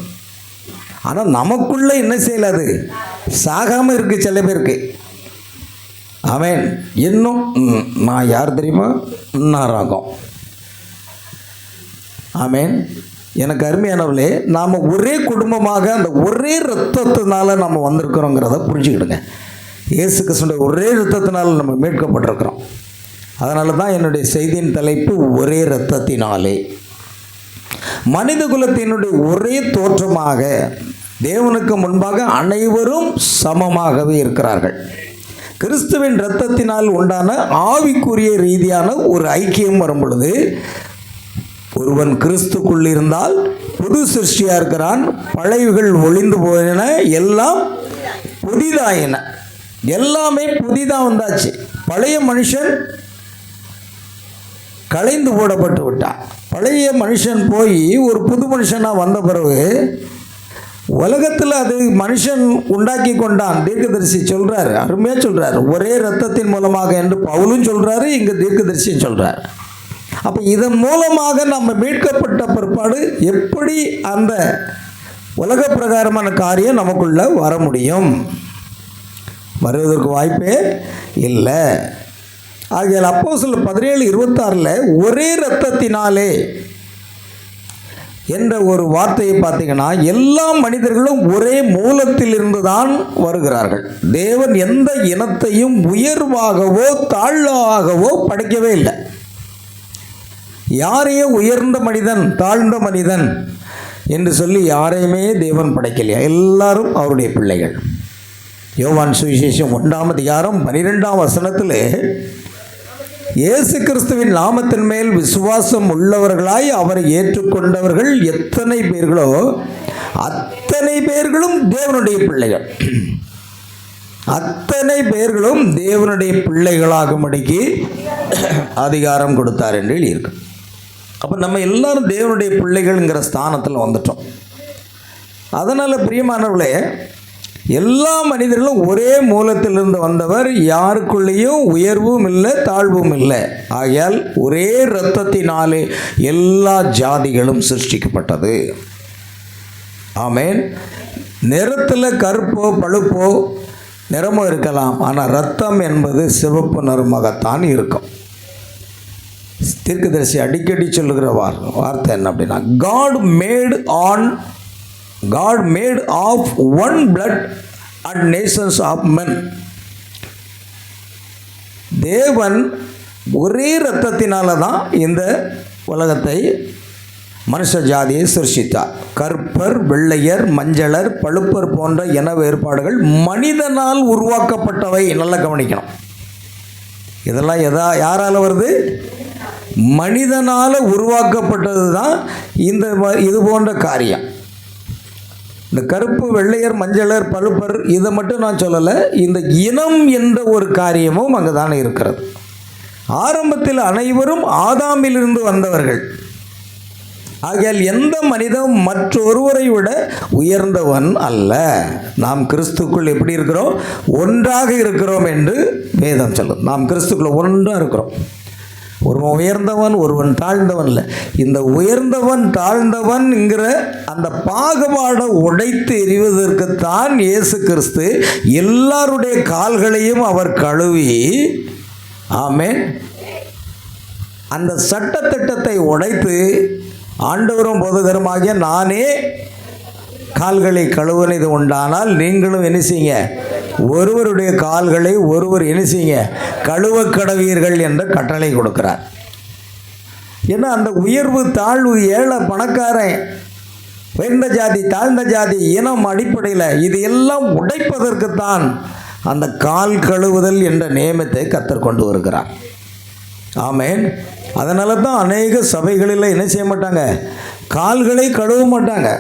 ஆனால் நமக்குள்ளே என்ன செய்யலாது, சாகாமல் இருக்குது சில பேருக்கு. ஆமென். இன்னும் நான் யார் தெரியுமா, இன்னாராகும். ஆமென். எனக்கு அருமையானவர்களே, நாம் ஒரே குடும்பமாக அந்த ஒரே இரத்தத்தினால நம்ம வந்திருக்கிறோங்கிறத புரிஞ்சுக்கிடுங்க. இயேசு கிறிஸ்துவின் ஒரே இரத்தத்தினால நம்ம மீட்கப்பட்டிருக்கிறோம். அதனால தான் என்னுடைய செய்தியின் தலைப்பு ஒரே இரத்தத்தினாலே. மனித குலத்தினுடைய ஒரே தோற்றமாக தேவனுக்கு முன்பாக அனைவரும் சமமாகவே இருக்கிறார்கள். கிறிஸ்துவின் இரத்தத்தினால் உண்டான ஆவிக்குரிய ரீதியான ஒரு ஐக்கியம் வரும் பொழுது ஒருவன் கிறிஸ்துக்குள் இருந்தால் புது சிருஷ்டியாக இருக்கிறான். பழையவைகள் ஒளிந்து போயின, எல்லாம் புதிதாயின. எல்லாமே புதிதாக வந்தாச்சு. பழைய மனுஷன் களைந்து போடப்பட்டு விட்டான். பழைய மனுஷன் போய் ஒரு புது மனுஷனாக வந்த பிறகு உலகத்தில் அது மனுஷன் உண்டாக்கி கொண்டான். தீர்க்கதரிசி சொல்கிறார், அருமையாக சொல்கிறார், ஒரே இரத்தத்தின் மூலமாக என்று பவுலும் சொல்கிறாரு, இங்கே தீர்க்கதரிசியும் சொல்கிறார். அப்போ இதன் மூலமாக நம்ம மீட்கப்பட்ட பிற்பாடு எப்படி அந்த உலக பிரகாரமான காரியம் நமக்குள்ளே வர முடியும்? வருவதற்கு வாய்ப்பே இல்லை. ஆகையால் அப்போஸ்தலர் 17:26 ஒரே இரத்தத்தினாலே என்ற ஒரு வார்த்தையை பார்த்தீங்கன்னா, எல்லா மனிதர்களும் ஒரே மூலத்திலிருந்து தான் வருகிறார்கள். தேவன் எந்த இனத்தையும் உயர்வாகவோ தாழ்வாகவோ படைக்கவே இல்லை. யாரையும் உயர்ந்த மனிதன் தாழ்ந்த மனிதன் என்று சொல்லி யாரையுமே தேவன் படைக்கலையா? எல்லாரும் அவருடைய பிள்ளைகள். யோவான் சுவிசேஷம் 1:12 இயேசு கிறிஸ்துவின் நாமத்தின் மேல் விசுவாசம் உள்ளவர்களாய் அவரை ஏற்றுக்கொண்டவர்கள் எத்தனை பேர்களோ அத்தனை பேர்களும் தேவனுடைய பிள்ளைகள். அத்தனை பேர்களும் தேவனுடைய பிள்ளைகளாகும்படிக்கு அதிகாரம் கொடுத்தார் என்று எழுதியிருக்கு. அப்போ நம்ம எல்லாரும் தேவனுடைய பிள்ளைகள்ங்கிற ஸ்தானத்தில் வந்துட்டோம். அதனால் பிரியமானவர்களே, எல்லா மனிதர்களும் ஒரே மூலத்திலிருந்து வந்தவர், யாருக்குள்ளேயும் உயர்வும் இல்லை தாழ்வும் இல்லை. ஆகையால் ஒரே இரத்தத்தினாலே எல்லா ஜாதிகளும் சிருஷ்டிக்கப்பட்டது. ஆமென். நிறத்தில் கருப்போ பழுப்போ நிறமோ இருக்கலாம், ஆனால் இரத்தம் என்பது சிவப்பு நிறமாகத்தான் இருக்கும். தீர்க்கதரிசி அடிக்கடி சொல்லுகிற வார்த்தை என்ன அப்படின்னா, God made of one blood and nations of men. தேவன் ஒரே இரத்தத்தினால தான் இந்த உலகத்தை, மனுஷ ஜாதியை சிருஷ்டித்தார். கருப்பர், வெள்ளையர், மஞ்சளர், பழுப்பர் போன்ற இன வேறுபாடுகள் மனிதனால் உருவாக்கப்பட்டவை. நல்லா கவனிக்கணும். இதெல்லாம் யாரால் வருது? மனிதனால் உருவாக்கப்பட்டது தான் இது போன்ற காரியம். இந்த கருப்பு, வெள்ளையர், மஞ்சளர், பழுப்பர் இதை மட்டும் நான் சொல்லலை. இந்த இனம் என்ற ஒரு காரியமும் அங்கே தானே இருக்கிறது. ஆரம்பத்தில் அனைவரும் ஆதாமிலிருந்து வந்தவர்கள். ஆகையால் எந்த மனிதன் மற்றொருவரை விட உயர்ந்தவன் அல்ல. நாம் கிறிஸ்துக்குள் எப்படி இருக்கிறோம்? ஒன்றாக இருக்கிறோம் என்று வேதம் சொல்லும். நாம் கிறிஸ்துக்குள்ள ஒன்றாக இருக்கிறோம். ஒருவன் உயர்ந்தவன், ஒருவன் தாழ்ந்தவன் இல்லை. இந்த உயர்ந்தவன் தாழ்ந்தவன்ங்கிற அந்த பாகுபாடை உடைத்து எறிவதற்குத்தான் இயேசு கிறிஸ்து எல்லாருடைய கால்களையும் அவர் கழுவி, ஆமென், அந்த சட்டத்திட்டத்தை உடைத்து ஆண்டவரும் போதகருமாகிய நானே கால்களை கழுவுனது உண்டானால் நீங்களும் என்ன செய்யுங்க? ஒருவருடைய கால்களை ஒருவர் என்ன செய்யுங்க? கழுவ கடவீர்கள் என்ற கட்டளை கொடுக்கிறார். ஏன்னா அந்த உயர்வு தாழ்வு, ஏழை பணக்காரன், உயர்ந்த ஜாதி தாழ்ந்த ஜாதி இனம் அடிப்படையில் இது எல்லாம் உடைப்பதற்குத்தான் அந்த கால் கழுவுதல் என்ற நியமத்தை கர்த்தர் கொண்டு வருகிறார். ஆமென். அதனால தான் அநேக சபைகளில் என்ன செய்ய மாட்டாங்க? கால்களை கழுவ மாட்டாங்க.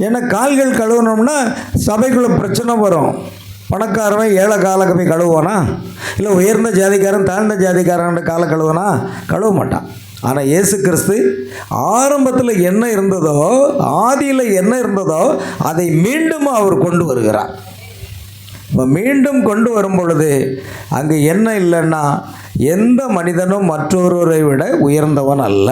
ஏன்னா கால்கள் கழுவணும்னா சபைக்குள்ளே பிரச்சனை வரும். பணக்காரன் ஏழை காலை போய் கழுவுவானா? இல்லை உயர்ந்த ஜாதிக்காரன் தாழ்ந்த ஜாதிக்காரன் காலை கழுவுனா? கழுவ மாட்டான். ஆனால் இயேசு கிறிஸ்து ஆரம்பத்தில் என்ன இருந்ததோ, ஆதியில் என்ன இருந்ததோ அதை மீண்டும் அவர் கொண்டு வருகிறார். இப்போ மீண்டும் கொண்டு வரும் பொழுது அங்கே என்ன இல்லைன்னா, எந்த மனிதனும் மற்றொருவரை விட உயர்ந்தவன் அல்ல.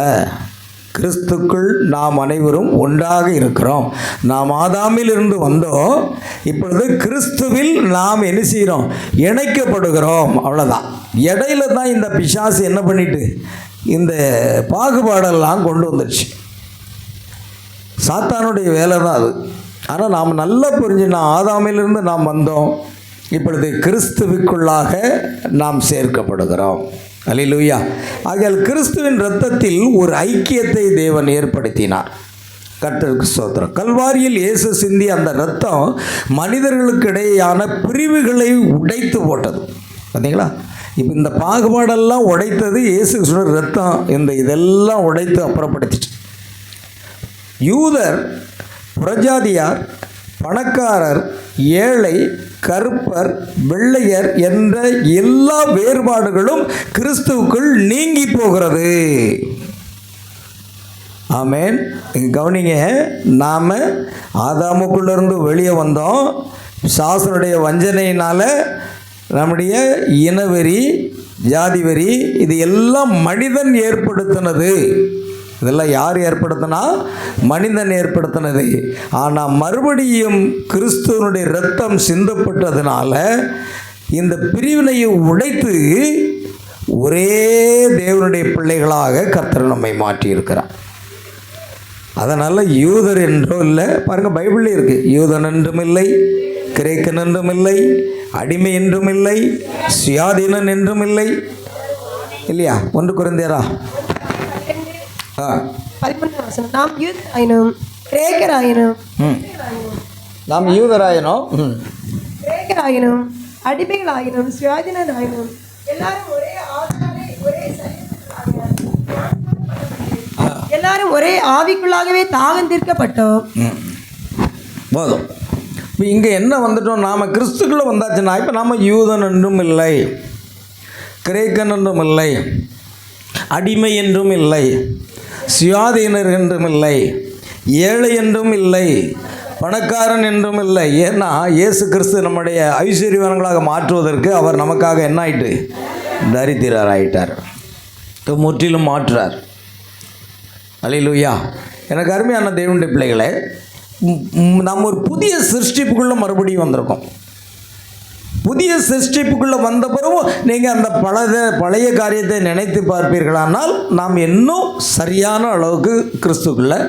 கிறிஸ்துக்குள் நாம் அனைவரும் ஒன்றாக இருக்கிறோம். நாம் ஆதாமில் இருந்து வந்தோம். இப்பொழுது கிறிஸ்துவில் நாம் என்ன செய்கிறோம்? இணைக்கப்படுகிறோம். அவ்வளோதான். இடையில தான் இந்த பிசாசு என்ன பண்ணிட்டு இந்த பாகுபாடெல்லாம் கொண்டு வந்துடுச்சு. சாத்தானுடைய வேலை தான் அது. ஆனால் நாம் நல்லா புரிஞ்சுனா, ஆதாமிலிருந்து நாம் வந்தோம், இப்பொழுது கிறிஸ்துவுக்குள்ளாக நாம் சேர்க்கப்படுகிறோம். அல்லேலூயா. ஆகையால் கிறிஸ்துவின் இரத்தத்தில் ஒரு ஐக்கியத்தை தேவன் ஏற்படுத்தினார். கர்த்தருக்கு ஸ்தோத்திரம். கல்வாரியில் இயேசு சிந்தி அந்த இரத்தம் மனிதர்களுக்கு இடையேயான பிரிவுகளை உடைத்து போட்டது. பார்த்தீங்களா? இப்போ இந்த பாகுபாடெல்லாம் உடைத்தது இயேசு கிறிஸ்துவின் இரத்தம். இதெல்லாம் உடைத்து அப்புறப்படுத்திச்சு. யூதர், புறஜாதியார், பணக்காரர், ஏழை, கருப்பர், வெள்ளையர் என்ற எல்லா வேறுபாடுகளும் கிறிஸ்துவுக்குள் நீங்கி போகிறது. ஆமென். கவனிங்க, நாம் ஆதாமுக்குள்ளேருந்து வெளியே வந்தோம். சாசனுடைய வஞ்சனையினால் நம்முடைய இனவெறி, ஜாதி வெறி, இது எல்லாம் மனிதன் ஏற்படுத்தினது. இதெல்லாம் யார் ஏற்படுத்தினா? மனிதன் ஏற்படுத்தினது. ஆனால் மறுபடியும் கிறிஸ்துவனுடைய இரத்தம் சிந்தப்பட்டதுனால இந்த பிரிவினையை உடைத்து ஒரே தேவனுடைய பிள்ளைகளாக கர்த்தர் நம்மை மாற்றியிருக்கிறார். அதனால் யூதர் என்றோ இல்லை. பாருங்கள், பைபிளில் இருக்குது. யூதன் என்றும் இல்லை, கிரேக்கன் என்றும் இல்லை, அடிமை என்றும் இல்லை, சுயாதீனன் என்றும் இல்லை. இல்லையா? 1 கொரிந்தியரா 11 நாம் யூதராயினும் கிரேக்கராயினும் நாம் யூதராயினும் கிரேக்கராயினும் அடிமைகளாயினும் சுயாதீனராயினும் எல்லாரும் ஒரே ஆவியாலே, ஒரே சரீரத்திற்குள்ளாக, எல்லாரும் ஒரே ஆவிக்குள்ளாகவே தாகம் தீர்க்கப்பட்டோம். போதும். இப்போ இங்கே என்ன வந்துட்டோம்? நாம் கிறிஸ்துக்குள்ளே வந்தாச்சுன்னா இப்போ நாம் யூதன் என்றும் இல்லை, கிரேக்கன் என்றும் இல்லை, அடிமை என்றும் இல்லை, சுயாதீனர் என்றும் இல்லை, ஏழை என்றும் இல்லை, பணக்காரன் என்றும் இல்லை. ஏன்னா இயேசு கிறிஸ்து நம்முடைய ஐஸ்வர்யவான்களாக மாற்றுவதற்கு அவர் நமக்காக என்ன ஆயிட்டு? தரித்திரர் ஆயிட்டார். முற்றிலும் மாற்றார். அல்லேலூயா. எனக்கு அருமையான தேவனுடைய பிள்ளைகளே, நம்ம ஒரு புதிய சிருஷ்டிப்புக்குள்ளே மறுபடியும் வந்திருக்கோம். புதிய சிருஷ்டிப்புக்குள்ளே வந்த பிறகும் நீங்கள் அந்த பழைய காரியத்தை நினைத்து பார்ப்பீர்களானால் நாம் இன்னும் சரியான அளவுக்கு கிறிஸ்துக்குள்ளே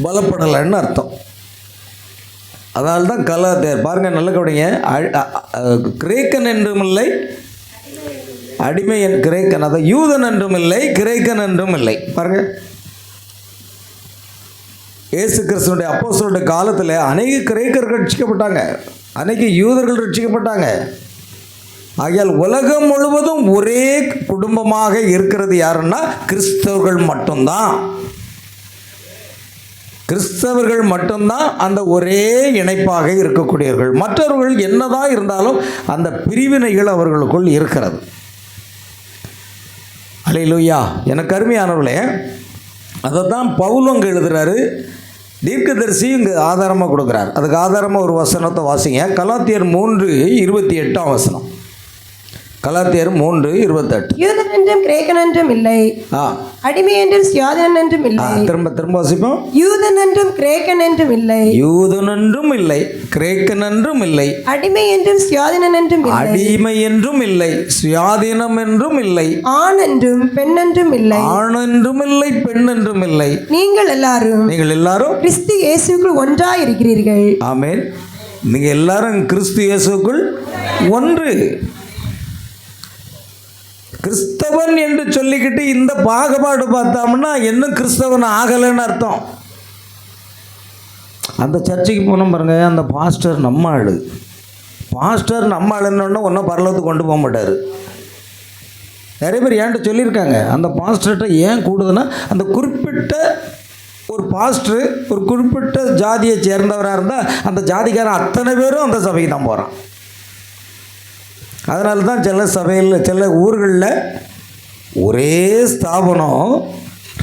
பலப்படலைன்னு அர்த்தம். அதனால தான் கலாத்தியர் பாருங்கள், நல்ல கவனிங்க. கிரேக்கன் என்றும் இல்லை, அடிமை கிரேக்கன், அதான் யூதன் என்றும் இல்லை, கிரேக்கன் என்றும் இல்லை. பாருங்கள், இயேசு கிறிஸ்துனுடைய அப்போஸ்தலருடைய காலத்தில் அநேக கிரேக்கர்கள் ரட்சிக்கப்பட்டாங்க, அநேக யூதர்கள் ரட்சிக்கப்பட்டாங்க. ஆகையால் உலகம் முழுவதும் ஒரே குடும்பமாக இருக்கிறது யாருன்னா கிறிஸ்தவர்கள் மட்டும்தான். கிறிஸ்தவர்கள் மட்டும்தான் அந்த ஒரே இணைப்பாக இருக்கக்கூடியவர்கள். மற்றவர்கள் என்னதான் இருந்தாலும் அந்த பிரிவினைகள் அவர்களுக்குள் இருக்கிறது. அல்லேலூயா. எனக்கு அருமையானவர்களே, அதை தான் பவுல் அங்கே எழுதுகிறாரு, தீர்க்கதரிசி இங்கே ஆதாரமாக கொடுக்குறார். அதுக்கு ஆதாரமாக ஒரு வசனத்தை வாசிங்க. கலாத்தியர் 3:28 கலாத்தியர் 3:28. யூதன் என்றும் கிரேக்கன் என்றும் இல்லை, அடிமை என்றும் சுயாதீனன் என்றும் இல்லை. திரும்ப வாசிப்போம். யூதன் என்றும் கிரேக்கன் என்றும் இல்லை, யூதன் என்றும் இல்லை, கிரேக்கன் என்றும் இல்லை, அடிமை என்றும் சுயாதீனன் என்றும் இல்லை, அடிமை என்றும் இல்லை, சுயாதீனம் என்றும் இல்லை, ஆண் என்றும் பெண் என்றும் இல்லை, ஆண் என்றும் இல்லை, பெண் என்றும் இல்லை. நீங்கள் எல்லாரும் கிறிஸ்து இயேசுக்குள் ஒன்றாய் இருக்கிறீர்கள். ஆமென். நீங்கள் எல்லாரும் கிறிஸ்து இயேசுக்குள் ஒன்று. கிறிஸ்தவன் என்று சொல்லிக்கிட்டு இந்த பாகுபாடு பார்த்தோம்னா இன்னும் கிறிஸ்தவன் ஆகலைன்னு அர்த்தம். அந்த சர்ச்சைக்கு போனோம் பாருங்க, அந்த பாஸ்டர் நம்ம ஆளுன்னு ஒன்றும் பரலோகத்துக்கு கொண்டு போக மாட்டார். நிறைய பேர் ஏன்ட்டு சொல்லியிருக்காங்க, அந்த பாஸ்டர்கிட்ட ஏன் கூடுதுன்னா அந்த குறிப்பிட்ட ஒரு பாஸ்டர் ஒரு குறிப்பிட்ட ஜாதியை சேர்ந்தவராக இருந்தால் அந்த ஜாதிக்காரன் அத்தனை பேரும் அந்த சபைக்கு தான் போகிறான். அதனால தான் சில சபையில் சில ஊர்களில் ஒரே ஸ்தாபனம்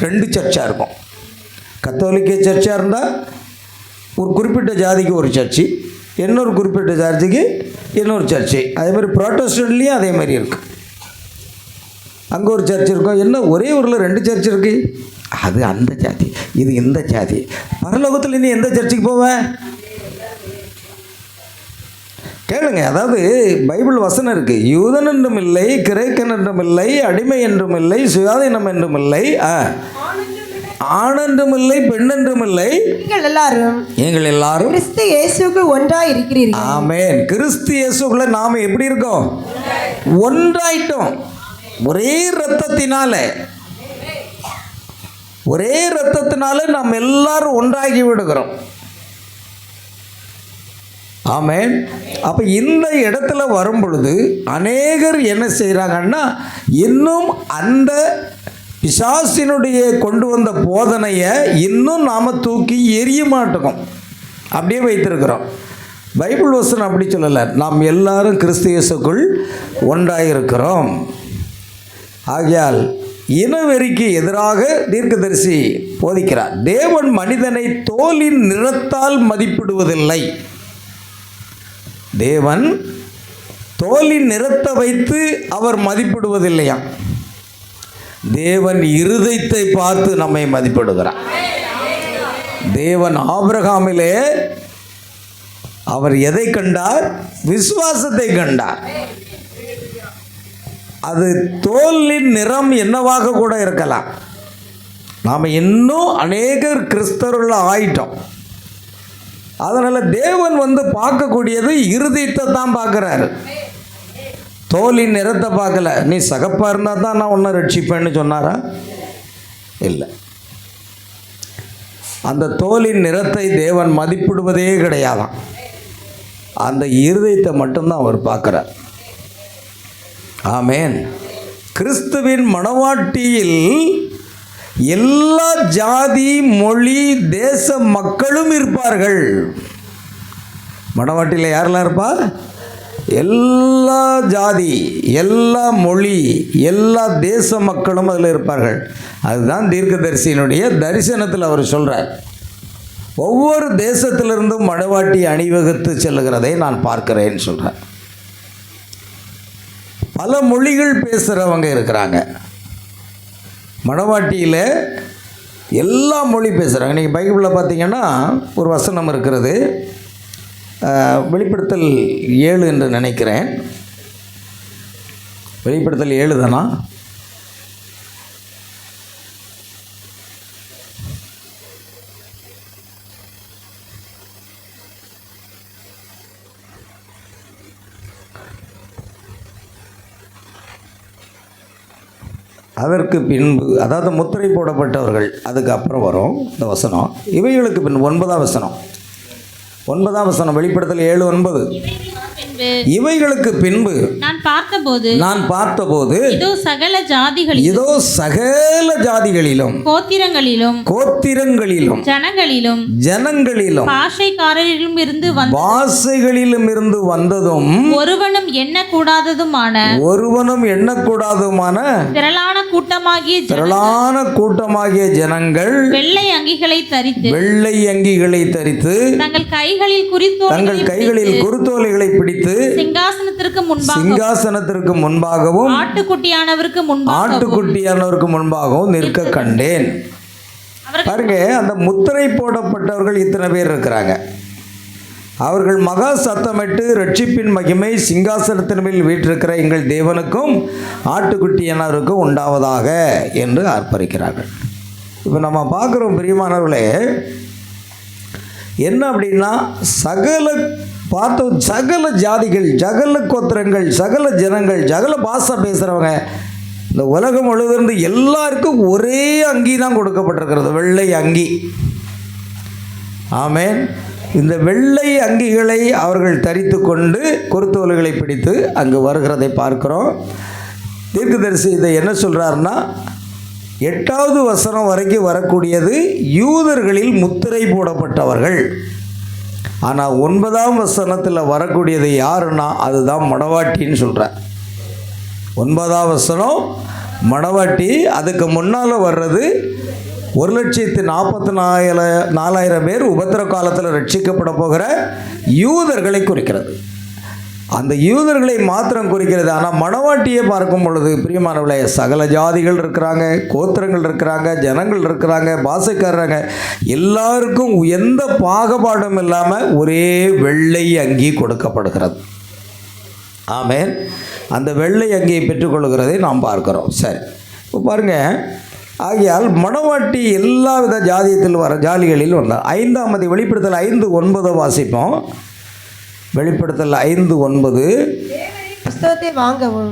2 சர்ச்சாக இருக்கும். கத்தோலிக்க சர்ச்சாக இருந்தால் ஒரு குறிப்பிட்ட ஜாதிக்கு ஒரு சர்ச்சு, இன்னொரு குறிப்பிட்ட சர்ச்சுக்கு இன்னொரு சர்ச்சு. அதேமாதிரி புரோட்டஸ்டன்ட்லேயும் அதே மாதிரி இருக்குது. அங்கே ஒரு சர்ச் இருக்கும். என்ன ஒரே ஊரில் 2 சர்ச் இருக்குது? அது அந்த ஜாதி, இது இந்த ஜாதி. பரலோகத்தில் நீ எந்த சர்ச்சுக்கு போவேன்? கேளுங்க. அதாவது பைபிள் வசனம் இருக்குது, யூதன் என்றும் இல்லை, கிரேக்கன் என்றும் இல்லை, அடிமை என்றும் இல்லை, சுயாதீனம் என்றும் இல்லை, ஆண் என்றும் இல்லை, பெண் என்றும் இல்லை, நீங்கள் எல்லாரும் கிறிஸ்து இயேசுக்குள் ஒன்றாய் இருக்கிறீர்கள். ஆமென். கிறிஸ்து இயேசுக்குள்ள நாம எப்படி இருக்கோம்? ஒன்றாயிட்டோம். ஒரே இரத்தத்தினால நாம் எல்லாரும் ஒன்றாகி விடுகிறோம். ஆமென். அப்போ இந்த இடத்துல வரும் பொழுது அநேகர் என்ன செய்கிறாங்கன்னா இன்னும் அந்த பிசாசினுடைய கொண்டு வந்த போதனையை இன்னும் நாம் தூக்கி எரிய மாட்டோம், அப்படியே வைத்திருக்கிறோம். பைபிள் வசனம் அப்படி சொல்லலை. நாம் எல்லாரும் கிறிஸ்து இயேசுக்குள் ஒன்றாயிருக்கிறோம். ஆகையால் இனவெறிக்கு எதிராக தீர்க்கதரிசி போதிக்கிறார். தேவன் மனிதனை தோலின் நிறத்தால் மதிப்பிடுவதில்லை. தேவன் தோலின் நிறத்தை வைத்து அவர் மதிப்பிடுவதில்லையா. தேவன் இருதயத்தை பார்த்து நம்மை மதிப்பிடுகிறார். தேவன் ஆபிரகாமிலே அவர் எதை கண்டார்? விசுவாசத்தை கண்டார். அது தோலின் நிறம் என்னவாக கூட இருக்கலாம். நாம் இன்னும் அநேகர் கிறிஸ்தவர்கள் ஆயிட்டோம். அதனால் தேவன் பார்க்கக்கூடியது இருதயத்தை தான் பார்க்குறாரு, தோலின் நிறத்தை பார்க்கல. நீ சகப்பாக இருந்தால் தான் நான் ஒன்றை ரட்சிப்பேன்னு சொன்னாரா? இல்லை. அந்த தோலின் நிறத்தை தேவன் மதிப்பிடுவதே கிடையாதான். அந்த இருதயத்தை மட்டும்தான் அவர் பார்க்குறார். ஆமென். கிறிஸ்துவின் மணவாட்டியில் எல்லா ஜாதி, மொழி, தேச மக்களும் இருப்பார்கள். மணவாட்டியில் யாரெல்லாம் இருப்பா? எல்லா ஜாதி, எல்லா மொழி, எல்லா தேச மக்களும் அதில் இருப்பார்கள். அதுதான் தீர்க்கதரிசியினுடைய தரிசனத்தில் அவர் சொல்கிறார். ஒவ்வொரு தேசத்திலிருந்தும் மணவாட்டி அணிவகுத்து செல்லுகிறதை நான் பார்க்கிறேன்னு சொல்கிறார். பல மொழிகள் பேசுகிறவங்க இருக்கிறாங்க. மணவாட்டியில் எல்லா மொழி பேசுகிறாங்க. நீங்கள் பைபிளில் பார்த்தீங்கன்னா ஒரு வசனம் இருக்கிறது, வெளிப்படுத்தல் 7 என்று நினைக்கிறேன். வெளிப்படுத்தல் 7 தானா? அதற்கு பின்பு, அதாவது முத்திரை போடப்பட்டவர்கள், அதுக்கு அப்புறம் வரும் இந்த வசனம். இவைகளுக்கு பின் 9ஆம் வசனம், 9ஆம் வசனம், வெளிப்படுத்தல் 7:9. இவைகளுக்கு பின்பு நான் பார்த்தபோது இதோ சகல ஜாதிகளிலும் கோத்திரங்களிலும் ஜனங்களிலும் பாஷைகளிலும் இருந்து வந்ததும் ஒருவனும் எண்ணக்கூடாததுமான திரளான கூட்டமாகிய ஜனங்கள் வெள்ளை அங்கிகளை தரித்து தங்கள் கைகளில் குருத்தோலைகளை பிடித்து சிங்காசனத்திற்கு முன்பாகவும் ஆட்டுக்குட்டியானவருக்கு முன்பாகவும் நிற்க கண்டேன். பாருங்க, அந்த முத்திரை போடப்பட்டவர்கள் இத்தனை பேர் இருக்கிறாங்க. அவர்கள் மகா சத்தமிட்டு ரட்சிப்பின் மகிமை சிங்காசனத்தின் மேல் வீற்றிருக்கிற எங்கள் தேவனுக்கும் ஆட்டுக்குட்டியானவருக்கும் உண்டாவதாக என்று ஆர்ப்பரிக்கிறார்கள். இப்போ நம்ம பார்க்குறோம் பிரியமானவர்களே, என்ன அப்படின்னா, சகல ஜாதிகள், சகல கோத்திரங்கள், சகல ஜனங்கள், சகல பாஷை பேசுகிறவங்க, இந்த உலகம் முழுவதிலிருந்து எல்லாருக்கும் ஒரே அங்கி தான் கொடுக்கப்பட்டிருக்கிறது, வெள்ளை அங்கி. ஆமென். இந்த வெள்ளை அங்கிகளை அவர்கள் தரித்து கொண்டு குருத்தோலைகளை பிடித்து அங்கு வருகிறதை பார்க்கிறோம். தீர்க்கதரிசி இதை என்ன சொல்கிறாருன்னா, 8வது வசனம் வரைக்கும் வரக்கூடியது யூதர்களில் முத்திரை போடப்பட்டவர்கள். ஆனால் 9ஆம் வசனத்தில் வரக்கூடியது யாருன்னா, அதுதான் மணவாட்டின்னு சொல்கிறார். 9ஆம் வசனம் மணவாட்டி. அதுக்கு முன்னால் வர்றது 1,44,000 பேர் உபத்திர காலத்தில் ரட்சிக்கப்பட போகிற யூதர்களை குறிக்கிறது. அந்த யூதர்களை மாத்திரம் குறிக்கிறது. ஆனால் மணவாட்டியை பார்க்கும் பொழுது பிரியமானவர்களே, சகல ஜாதிகள் இருக்கிறாங்க, கோத்திரங்கள் இருக்கிறாங்க, ஜனங்கள் இருக்கிறாங்க, பாஷைக்காரங்க, எல்லாருக்கும் எந்த பாகுபாடும் இல்லாமல் ஒரே வெள்ளை அங்கி கொடுக்கப்படுகிறது. ஆமென். அந்த வெள்ளை அங்கியை பெற்றுக்கொள்கிறதை நாம் பார்க்கிறோம். சரி, இப்போ பாருங்கள், ஆகையால் மணவாட்டி எல்லா வித ஜாதிகளில் வந்தார். 5ஆம் வெளிப்படுத்தல் 5:9 வாசிப்போம். வெளிப்படுத்தல் 5:9. புஸ்தகத்தை வாங்கவும்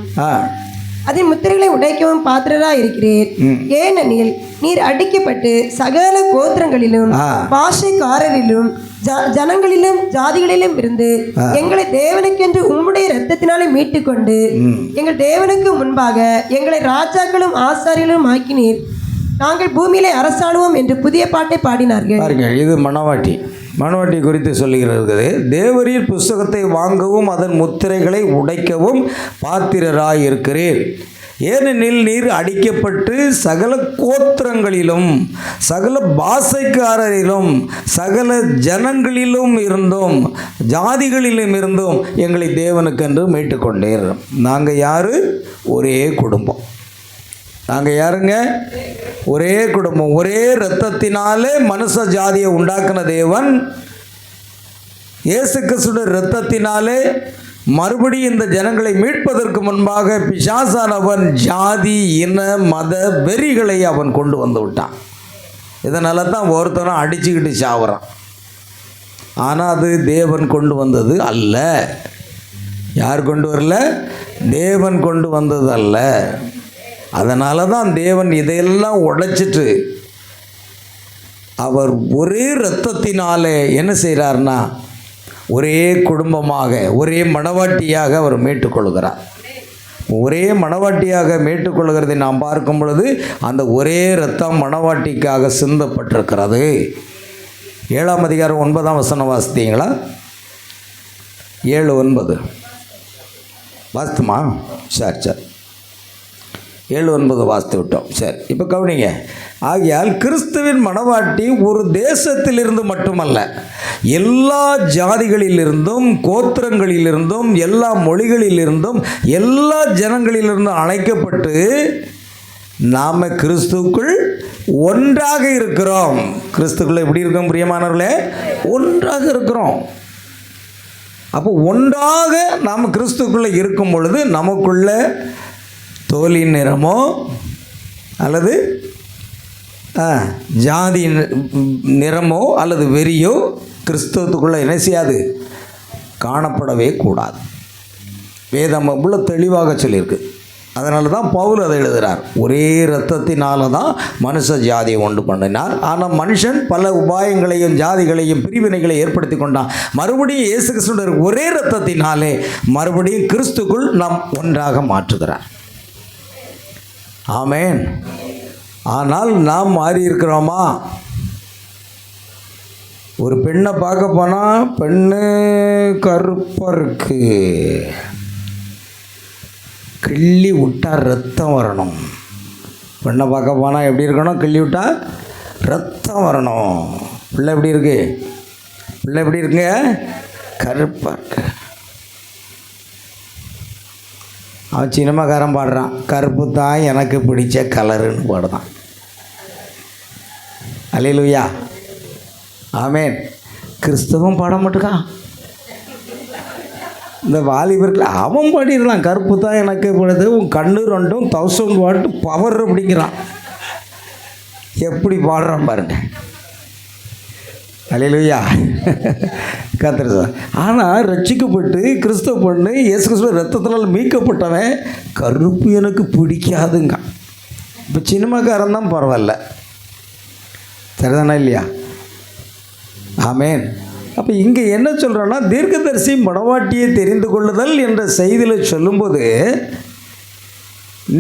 அதன் முத்திரைகளை உடைக்கவும் பாத்திரராக இருக்கிறீர். ஏனெனில் நீர் அடிக்கப்பட்டு சகல கோத்திரங்களிலும் பாஷைக்காரரிலும் ஜனங்களிலும் ஜாதிகளிலும் இருந்து எங்களை தேவனுக்கென்று உம்முடைய இரத்தத்தினாலே மீட்டுக்கொண்டு எங்கள் தேவனுக்கு முன்பாக எங்களை ராஜாக்களும் ஆசாரியர்களும் ஆக்கினீர். நாங்கள் பூமியிலே அரசாளுவோம் என்று புதிய பாட்டை பாடினார்கள். இது மணவாட்டி குறித்து சொல்லுகிறது. தேவரீர் புஸ்தகத்தை வாங்கவும் அதன் முத்திரைகளை உடைக்கவும் பாத்திரராய் இருக்கிறீர். ஏனெனில் நீர் அடிக்கப்பட்டு சகல கோத்திரங்களிலும் சகல பாஷைக்காரரிலும் சகல ஜனங்களிலும் இருந்தும் ஜாதிகளிலும் இருந்தும் எங்களை தேவனுக்கென்று மீட்டுக்கொண்டீர். நாங்கள் யார்? ஒரே குடும்பம். நாங்கள் யாருங்க? ஒரே குடும்பம். ஒரே இரத்தத்தினாலே மனுஷ ஜாதியை உண்டாக்கின தேவன் இயேசு கிறிஸ்துவின் இரத்தத்தினாலே மறுபடியும் இந்த ஜனங்களை மீட்பதற்கு முன்பாக பிசாசானவன் ஜாதி இன மத வெறிகளை அவன் கொண்டு வந்து விட்டான். இதனால தான் ஒருத்தரும் அடிச்சுக்கிட்டு சாவுறான். ஆனால் அது தேவன் கொண்டு வந்தது அல்ல. யார் கொண்டு வரல? தேவன் கொண்டு வந்தது அல்ல. அதனால தான் தேவன் இதையெல்லாம் உடைச்சிட்டு அவர் ஒரே இரத்தத்தினாலே என்ன செய்கிறார்னா, ஒரே குடும்பமாக ஒரே மணவாட்டியாக அவர் மீட்டுக்கொள்கிறார். ஒரே மணவாட்டியாக மீட்டுக்கொள்கிறதை நாம் பார்க்கும் பொழுது அந்த ஒரே இரத்தம் மணவாட்டிக்காக சிந்தப்பட்டிருக்கிறது. 7ஆம் அதிகாரம் 9ஆம் வசனம் வாசித்தீங்களா? 7:9 வாசித்துமா? சரி 7:9 வாசித்து விட்டோம். சரி, இப்போ கவனிங்க. ஆகையால் கிறிஸ்துவின் மணவாட்டி ஒரு தேசத்திலிருந்து மட்டுமல்ல, எல்லா ஜாதிகளிலிருந்தும் கோத்திரங்களிலிருந்தும் எல்லா மொழிகளிலிருந்தும் எல்லா ஜனங்களிலிருந்தும் அழைக்கப்பட்டு நாம் கிறிஸ்துக்குள் ஒன்றாக இருக்கிறோம். கிறிஸ்துக்குள்ள எப்படி இருக்கோம் பிரியமானவர்களே? ஒன்றாக இருக்கிறோம். அப்போ ஒன்றாக நாம் கிறிஸ்துக்குள்ளே இருக்கும் பொழுது நமக்குள்ள தோலின் நிறமோ அல்லது ஜாதி நிறமோ அல்லது வெறியோ கிறிஸ்தவத்துக்குள்ளே என்ன செய்யாது, காணப்படவே கூடாது. வேதம் அவ்வளோ தெளிவாக சொல்லியிருக்கு. அதனால தான் பவுல் அதை எழுதுகிறார். ஒரே இரத்தத்தினால தான் மனுஷ ஜாதியை உண்டு பண்ணினார். ஆனால் மனுஷன் பல உபாயங்களையும் ஜாதிகளையும் பிரிவினைகளை ஏற்படுத்தி கொண்டான். மறுபடியும் இயேசு கிறிஸ்துவின் ஒரே இரத்தத்தினாலே மறுபடியும் கிறிஸ்துக்குள் நாம் ஒன்றாக மாற்றுகிறார். ஆமேன். ஆனால் நாம் மாறி இருக்கிறோமா? ஒரு பெண்ணை பார்க்க போனால் பெண்ணு கருப்பாக இருக்கு, கிள்ளி விட்டால் ரத்தம் வரணும். பெண்ணை பார்க்க போனால் எப்படி இருக்கணும்? கிள்ளி விட்டால் ரத்தம் வரணும். பிள்ளை எப்படி இருக்கு? பிள்ளை எப்படி இருக்குங்க? கருப்பாக இருக்கு. அவன் சினிமாக்காரன் பாடுறான், கருப்பு தான் எனக்கு பிடிச்ச கலருன்னு பாடுறான். அல்லேலூயா, ஆமேன். கிறிஸ்தவம் பாட மாட்டுக்கான். இந்த வாலிபர்கள் அவன் பாடிடலாம், கருப்பு தான் எனக்கு பிடிச்சது, உன் கண்ணு ரெண்டும் 1000 வாட் பவர் அப்படிங்கிறான். எப்படி பாடுறான் பாருங்க. அல்லேலூயா, கர்த்தர் சார். ஆனால் ரட்சிக்கப்பட்டு கிறிஸ்தவ பொண்ணு இயேசு கிறிஸ்துவ ரத்தத்தினால் மீட்கப்பட்டவன் கருப்பு எனக்கு பிடிக்காதுங்க. இப்போ சினிமாக்காரன் தான் பரவாயில்ல, சரிதானா இல்லையா? ஆமேன். அப்போ இங்கே என்ன சொல்கிறோன்னா, தீர்க்கதரிசி மணவாட்டியை தெரிந்து கொள்ளுதல் என்ற செய்தியில் சொல்லும்போது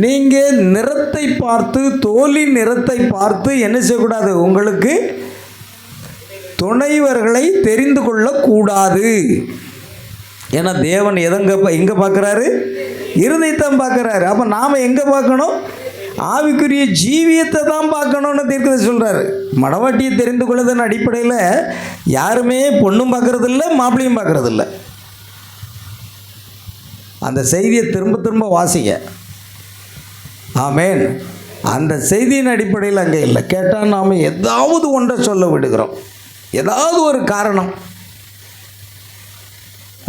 நீங்கள் நிறத்தை பார்த்து, தோலின் நிறத்தை பார்த்து என்ன செய்யக்கூடாது, உங்களுக்கு துணைவர்களை தெரிந்து கொள்ளக்கூடாது. ஏன்னா தேவன் எங்கே பார்க்குறாரு? இருதயத்தான் பார்க்குறாரு. அப்போ நாம் எங்கே பார்க்கணும்? ஆவிக்குரிய ஜீவியத்தை தான் பார்க்கணும்னு தீர்க்கதரிசி சொல்கிறாரு. மணவாட்டியை தெரிந்து கொள்ளுதன் அடிப்படையில் யாருமே பொண்ணும் பார்க்குறதில்ல, மாப்பிள்ளையும் பார்க்குறதில்ல. அந்த செய்தியை திரும்ப திரும்ப வாசிங்க. ஆமேன். அந்த செய்தியின் அடிப்படையில் அங்கே இல்லை. கேட்டால் நாம் ஏதாவது ஒன்றை சொல்ல விடுகிறோம். ஏதாவது ஒரு காரணம்,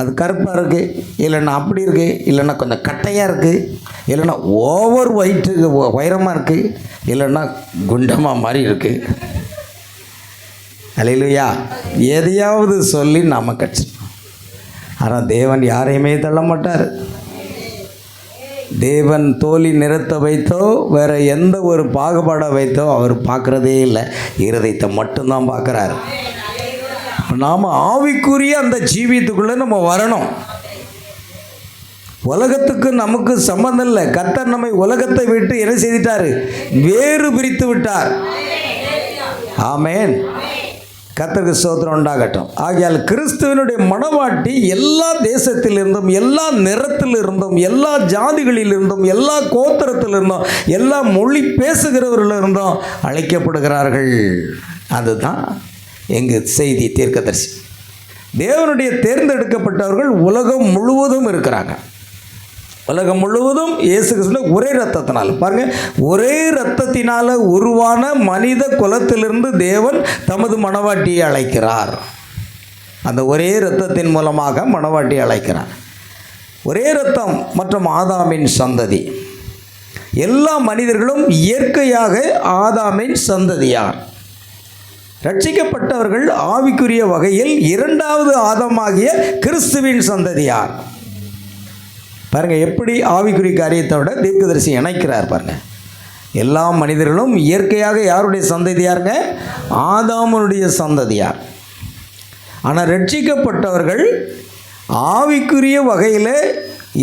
அது கருப்பாக இருக்குது, இல்லைன்னா அப்படி இருக்குது, இல்லைன்னா கொஞ்சம் கட்டையாக இருக்குது, இல்லைன்னா ஓவர் ஒயிட்டு உயரமாக இருக்குது, இல்லைன்னா குண்டமாக மாதிரி இருக்குது. அல்லேலூயா. எதையாவது சொல்லி நாம் கட்சிப்போம். ஆனால் தேவன் யாரையுமே தள்ள மாட்டார். தேவன் தோலி நிறத்தை வைத்தோ வேறு எந்த ஒரு பாகுபாடை வைத்தோ அவர் பார்க்குறதே இல்லை, இருதயத்தை மட்டும்தான் பார்க்குறாரு. நாம் ஆவிக்குரிய அந்த ஜீவியத்துக்குள்ளே நம்ம வரணும். உலகத்துக்கு நமக்கு சம்பந்தம் இல்லை. கர்த்தர் நம்மை உலகத்தை விட்டு என்ன செய்துட்டார்? வேறு பிரித்து விட்டார். ஆமேன். கர்த்தருக்கு ஸ்தோத்திரம் உண்டாகட்டும். ஆகையால் கிறிஸ்துவனுடைய மணவாட்டி எல்லா தேசத்திலிருந்தும், எல்லா நிறத்திலிருந்தும், எல்லா ஜாதிகளிலிருந்தும், எல்லா கோத்திரத்திலிருந்தும், எல்லா மொழி பேசுகிறவர்களிருந்தும் அழைக்கப்படுகிறார்கள். அதுதான் எங்கள் செய்தி. தீர்க்கதரிசி தேவனுடைய தேர்ந்தெடுக்கப்பட்டவர்கள் உலகம் முழுவதும் இருக்கிறாங்க. உலகம் முழுவதும் இயேசு கிறிஸ்துவின் ஒரே இரத்தத்தினால், பாருங்கள், ஒரே இரத்தத்தினால் உருவான மனித குலத்திலிருந்து தேவன் தமது மணவாட்டியை அழைக்கிறார். அந்த ஒரே இரத்தத்தின் மூலமாக மணவாட்டியை அழைக்கிறார். ஒரே இரத்தம் மற்றும் ஆதாமின் சந்ததி. எல்லா மனிதர்களும் இயற்கையாக ஆதாமின் சந்ததியார். ரட்சிக்கப்பட்டவர்கள் ஆவிக்குரிய வகையில் இரண்டாவது ஆதாமாகிய கிறிஸ்துவின் சந்ததியார். பாருங்கள், எப்படி ஆவிக்குரிய காரியத்தோட தீர்க்கதரிசி இணைக்கிறார் பாருங்கள். எல்லா மனிதர்களும் இயற்கையாக யாருடைய சந்ததியாருங்க? ஆதாமுடைய சந்ததியார். ஆனால் ரட்சிக்கப்பட்டவர்கள் ஆவிக்குரிய வகையில்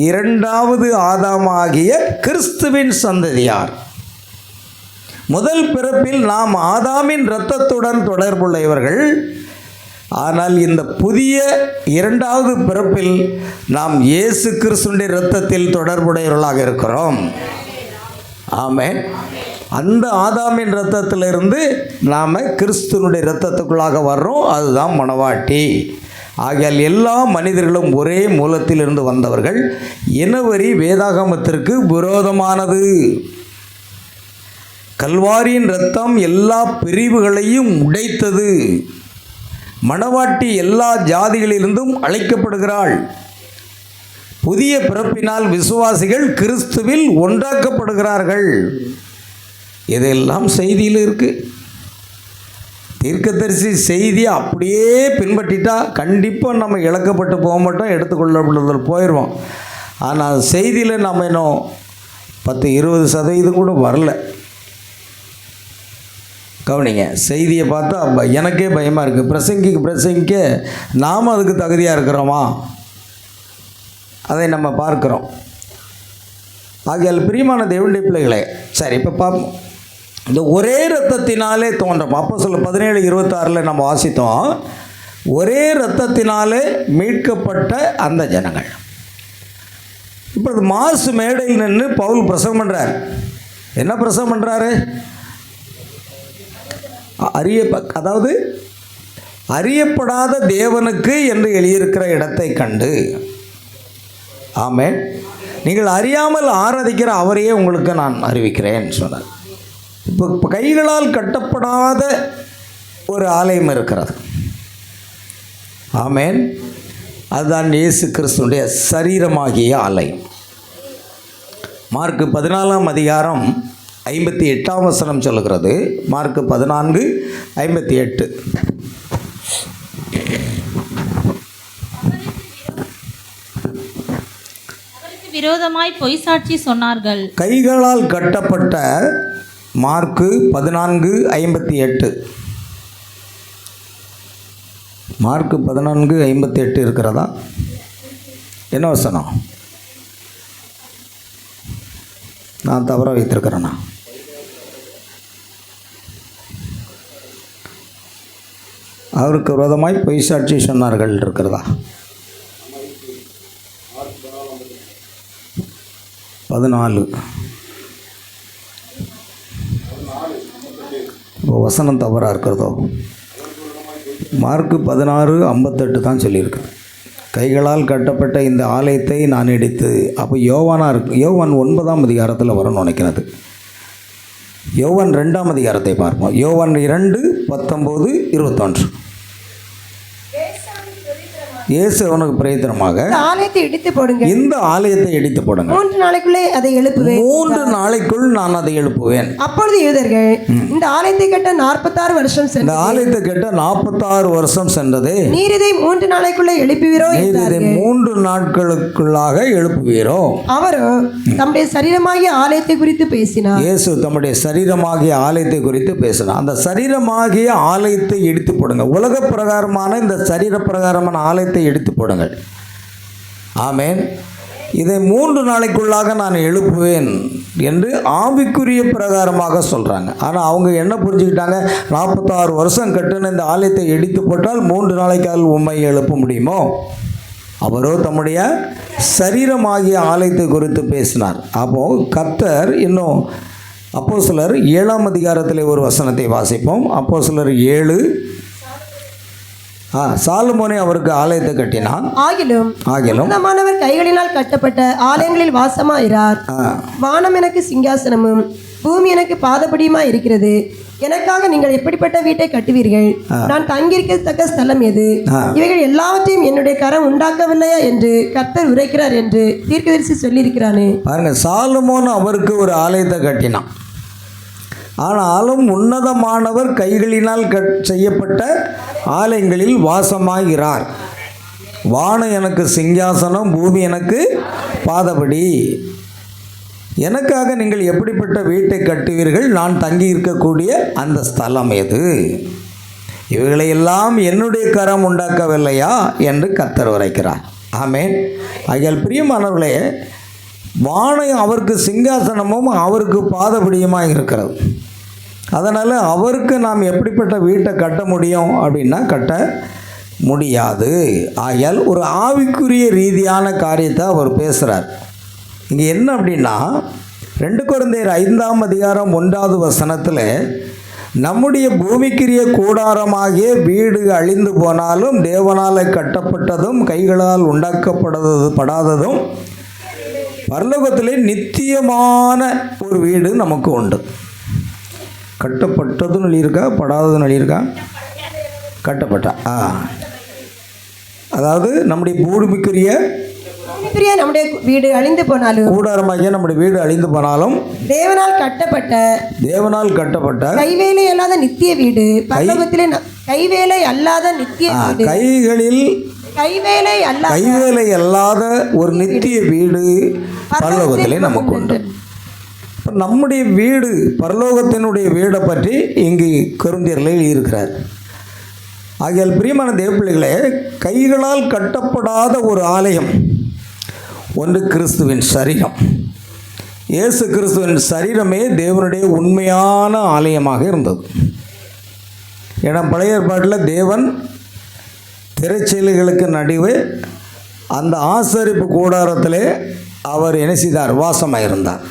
இரண்டாவது ஆதாமாகிய கிறிஸ்துவின் சந்ததியார். முதல் பிறப்பில் நாம் ஆதாமின் இரத்தத்துடன் தொடர்புள்ளவர்கள். ஆனால் இந்த புதிய இரண்டாவது பிறப்பில் நாம் இயேசு கிறிஸ்துவின் இரத்தத்தில் தொடர்புடையவர்களாக இருக்கிறோம். ஆமென். அந்த ஆதாமின் இரத்தத்திலிருந்து நாம் கிறிஸ்துவனுடைய இரத்தத்துக்குள்ளாக வர்றோம். அதுதான் மணவாட்டி. ஆகையால் எல்லா மனிதர்களும் ஒரே மூலத்திலிருந்து வந்தவர்கள். இனவரி வேதாகமத்திற்கு விரோதமானது. கல்வாரியின் இரத்தம் எல்லா பிரிவுகளையும் உடைத்தது. மணவாட்டி எல்லா ஜாதிகளிலிருந்தும் அழைக்கப்படுகிறாள். புதிய பிறப்பினால் விசுவாசிகள் கிறிஸ்துவில் ஒன்றாக்கப்படுகிறார்கள். இதெல்லாம் செய்தியில் இருக்குது. தீர்க்கதரிசி செய்தியை அப்படியே பின்பற்றிட்டா கண்டிப்பாக நம்ம இழக்கப்பட்டு போக மாட்டோம், எடுத்துக்கொள்ளப்படுதல் போயிடுவோம். ஆனால் செய்தியில் நம்ம இன்னும் 10-20% கூட வரல. கவனிங்க, செய்தியை பார்த்தா எனக்கே பயமாக இருக்குது. பிரசங்கிக்க நாம் அதுக்கு தகுதியாக இருக்கிறோமா, அதை நம்ம பார்க்குறோம். ஆகையால் பிரியமான தேவனுடைய பிள்ளைகளே, சரி இப்போ பார்ப்போம். இந்த ஒரே இரத்தத்தினாலே தோன்றும். அப்போஸ்தலர் 17:26 நம்ம வாசித்தோம். ஒரே இரத்தத்தினாலே மீட்கப்பட்ட அந்த ஜனங்கள். இப்பொழுது மார்ஸ் மேடையில் நின்று பவுல் பிரசங்கம் பண்ணுறார். என்ன பிரசங்கம் பண்ணுறாரு? அதாவது அறியப்படாத தேவனுக்கு என்று எழுதியிருக்கிற இடத்தை கண்டு, ஆமென், நீங்கள் அறியாமல் ஆராதிக்கிற அவரையே உங்களுக்கு நான் அறிவிக்கிறேன் சொன்னார். இப்போ கைகளால் கட்டப்படாத ஒரு ஆலயம் இருக்கிறது. ஆமென். அதுதான் இயேசு கிறிஸ்துடைய சரீரமாகிய ஆலயம். மார்க்கு 14:58 சொல்லுகிறது. மார்க்கு 14:58. விரோதமாய் பொய் சாட்சி சொன்னார்கள். கைகளால் கட்டப்பட்ட மார்க்கு 14:58. மார்க்கு 14:58 இருக்கிறதா? என்ன வசனம்? நான் தவறாக வைத்திருக்கிறேன்னா? அவருக்கு விரோதமாய் பொய் சாட்சி சொன்னார்கள் இருக்கிறதா? 14. இப்போ வசனம் தவறாக இருக்கிறதோ? மார்க்கு 16:58 தான் சொல்லியிருக்கு. கைகளால் கட்டப்பட்ட இந்த ஆலயத்தை நான் இடித்து. அப்போ யோவான் 9 வரும்னு நினைக்கிறது. யோவான் 2 பார்ப்போம். யோவான் 2:19-21. இயேசு அவனுக்கு பிரயோஜனமாக இந்த ஆலயத்தை இடித்து போடுங்க. இந்த ஆலயத்தை இடித்து போடுங்க. 3 நாளைக்குள்ளே அதை எழுப்புவேன். 3 நாளைக்குள் நான் அதை எழுப்புவேன். அப்பொழுது யூதர்கள் இந்த ஆலயத்தை கட்ட 46 வருஷம் சென்றது. இந்த ஆலயத்தை கட்ட 46 வருஷம் சென்றது. நீர் இதை 3 நாளைக்குள்ளே எழுப்புவீரோ என்றார்கள். 3 நாட்களுக்குள்ளாக எழுப்புவீரோ? அவரோ தம்முடைய சரீரமாகிய ஆலயத்தை குறித்து பேசினார். இயேசு தம்முடைய சரீரமாகிய ஆலயத்தை குறித்து பேசினார். அந்த சரீரமாகிய ஆலயத்தை இடித்து போடுங்க. உலக பிரகாரமான இந்த சரீர பிரகாரமான ஆலயத்தை எடுத்து போடுங்கள். ஆமென். இதை 3 நாளைக்குள்ளாக நான் எழுப்புவேன் என்று ஆவிக்குரிய பிரகாரமாக சொல்கிறாங்க. ஆனால் அவங்க என்ன புரிஞ்சுக்கிட்டாங்க? 46 வருஷம் கட்டுன இந்த ஆலயத்தை இடித்து போட்டால் 3 நாளைக்கால் உண்மை எழுப்ப முடியுமோ? அவரோ தம்முடைய சரீரமாகிய ஆலயத்தை குறித்து பேசினார். அப்போது கர்த்தர் இன்னும் அப்போஸ்தலர் 7 ஒரு வசனத்தை வாசிப்போம். அப்போஸ்தலர் 7. சாலமோனே அவருக்கு ஆலயத்தை கட்டினான். ஆகிலும் உன்னதமானவர் கைகளினால் கட்டப்பட்ட ஆலயங்களில் வாசமாயிரார். வானம் எனக்கு சிங்காசனமும் பூமி எனக்கு பாதபடியுமா இருக்கிறது. எனக்காக நீங்கள் எப்படிப்பட்ட வீட்டை கட்டுவீர்கள்? நான் தங்கியிருக்கத்தக்க ஸ்தலம் எது? இவைகள் எல்லாவற்றையும் என்னுடைய கரம் உண்டாக்கவில்லையா என்று கர்த்தர் உரைக்கிறார் என்று தீர்க்கதரிசி சொல்லியிருக்கிறானே. பாருங்க, சாலமோன் அவருக்கு ஒரு ஆலயத்தை கட்டினான். ஆனாலும் உன்னதமானவர் கைகளினால் செய்யப்பட்ட ஆலயங்களில் வாசமாகிறார். வானம் எனக்கு சிங்காசனம், பூமி எனக்கு பாதபடி. எனக்காக நீங்கள் எப்படிப்பட்ட வீட்டை கட்டுவீர்கள்? நான் தங்கி இருக்கக்கூடிய அந்த ஸ்தலம் எது? இவைகளையெல்லாம் என்னுடைய கரம் உண்டாக்கவில்லையா என்று கர்த்தர் உரைக்கிறார். ஆமென். ஆகையால் பிரியமானவர்களே, வானம் அவருக்கு சிங்காசனமும் அவருக்கு பாதபடியுமாக இருக்கிறது. அதனால் அவருக்கு நாம் எப்படிப்பட்ட வீட்டை கட்ட முடியும் அப்படின்னா கட்ட முடியாது. ஆகையால் ஒரு ஆவிக்குரிய ரீதியான காரியத்தை அவர் பேசுகிறார். இங்கே என்ன அப்படின்னா 2 கொரிந்தியர் 5:1 நம்முடைய பூமிக்குரிய கூடாரமாகிய வீடு அழிந்து போனாலும் தேவனால் கட்டப்பட்டதும் கைகளால் உண்டாக்கப்படாததும் பரலோகத்திலே நித்தியமான ஒரு வீடு நமக்கு உண்டு. கட்டப்பட்டதும் எழுதியிருக்கா, படாததும் எழுதியிருக்கா? கட்டப்பட்ட அதாவது நம்முடைய பூமிக்குரிய நம்முடைய வீடு அழிந்து போனாலும், கூடாரமாகிய நம்முடைய வீடு அழிந்து போனாலும், தேவனால் கட்டப்பட்ட கைவேலை அல்லாத நித்திய வீடு பரலோகத்திலே கைவேலை அல்லாத நித்திய வீடு, கைவேலை அல்லாத ஒரு நித்திய வீடு பரலோகத்திலே நமக்கு உண்டு. நம்முடைய வீடு பரலோகத்தினுடைய வீடை பற்றி இங்கு கொரிந்தியரில் இருக்கிறார். ஆகையால் பிரியமான தேவப்பிள்ளைகளே, கைகளால் கட்டப்படாத ஒரு ஆலயம் ஒன்று கிறிஸ்துவின் சரீரம். இயேசு கிறிஸ்துவின் சரீரமே தேவனுடைய உண்மையான ஆலயமாக இருந்தது. ஏன்னா பழைய ஏற்பாட்டில் தேவன் திரைச்சீலைகளுக்கு நடுவே அந்த ஆசரிப்பு கூடாரத்திலே அவர் என்ன செய்தார்? வாசமாக இருந்தார்.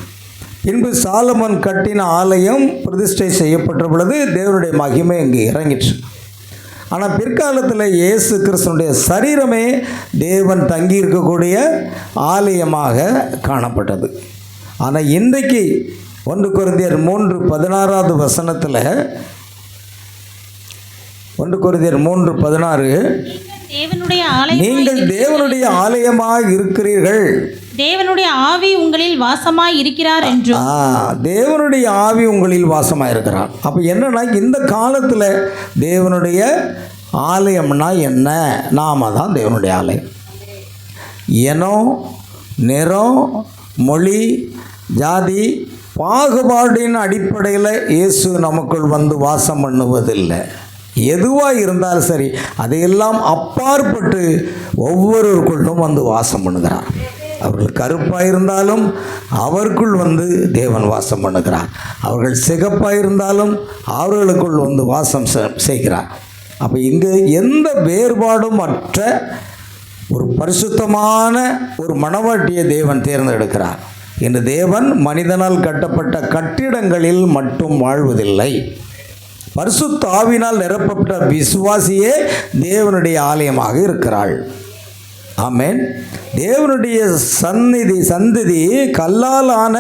பின்பு சாலமன் கட்டின ஆலயம் பிரதிஷ்டை செய்யப்பட்ட பொழுது தேவனுடைய மகிமை இங்கு இறங்கிற்று. ஆனால் பிற்காலத்தில் இயேசு கிறிஸ்துனுடைய சரீரமே தேவன் தங்கியிருக்கக்கூடிய ஆலயமாக காணப்பட்டது. ஆனால் இன்றைக்கு 1 கொரிந்தியர் 3:16 வசனத்தில் 1 கொரிந்தியர் 3:16 நீங்கள் தேவனுடைய ஆலயமாக இருக்கிறீர்கள், தேவனுடைய ஆவி உங்களில் வாசமாய் இருக்கிறார் என்று. தேவனுடைய ஆவி உங்களில் வாசமாக இருக்கிறார். அப்போ என்னன்னா, இந்த காலத்தில் தேவனுடைய ஆலயம்னா என்ன? நாம தான் தேவனுடைய ஆலயம். இனம், நிறம், மொழி, ஜாதி பாகுபாடின் அடிப்படையில் இயேசு நமக்குள் வந்து வாசம் பண்ணுவதில்லை. எதுவாக இருந்தாலும் சரி, அதையெல்லாம் அப்பாற்பட்டு ஒவ்வொருவருக்குள்ளும் வந்து வாசம் பண்ணுகிறார். அவர்கள் கருப்பாக இருந்தாலும் அவருக்குள் வந்து தேவன் வாசம் பண்ணுகிறார். அவர்கள் சிகப்பாக இருந்தாலும் அவர்களுக்குள் வந்து வாசம் செய்கிறார். அப்போ இங்கு எந்த வேறுபாடும் மற்ற ஒரு பரிசுத்தமான ஒரு மணவாட்டியை தேவன் தேர்ந்தெடுக்கிறார். இந்த தேவன் மனிதனால் கட்டப்பட்ட கட்டிடங்களில் மட்டும் வாழ்வதில்லை. பரிசுத்த ஆவியினால் நிரப்பப்பட்ட விசுவாசியே தேவனுடைய ஆலயமாக இருக்கிறாள். ஆமென். தேவனுடைய சந்ததி கல்லால் ஆன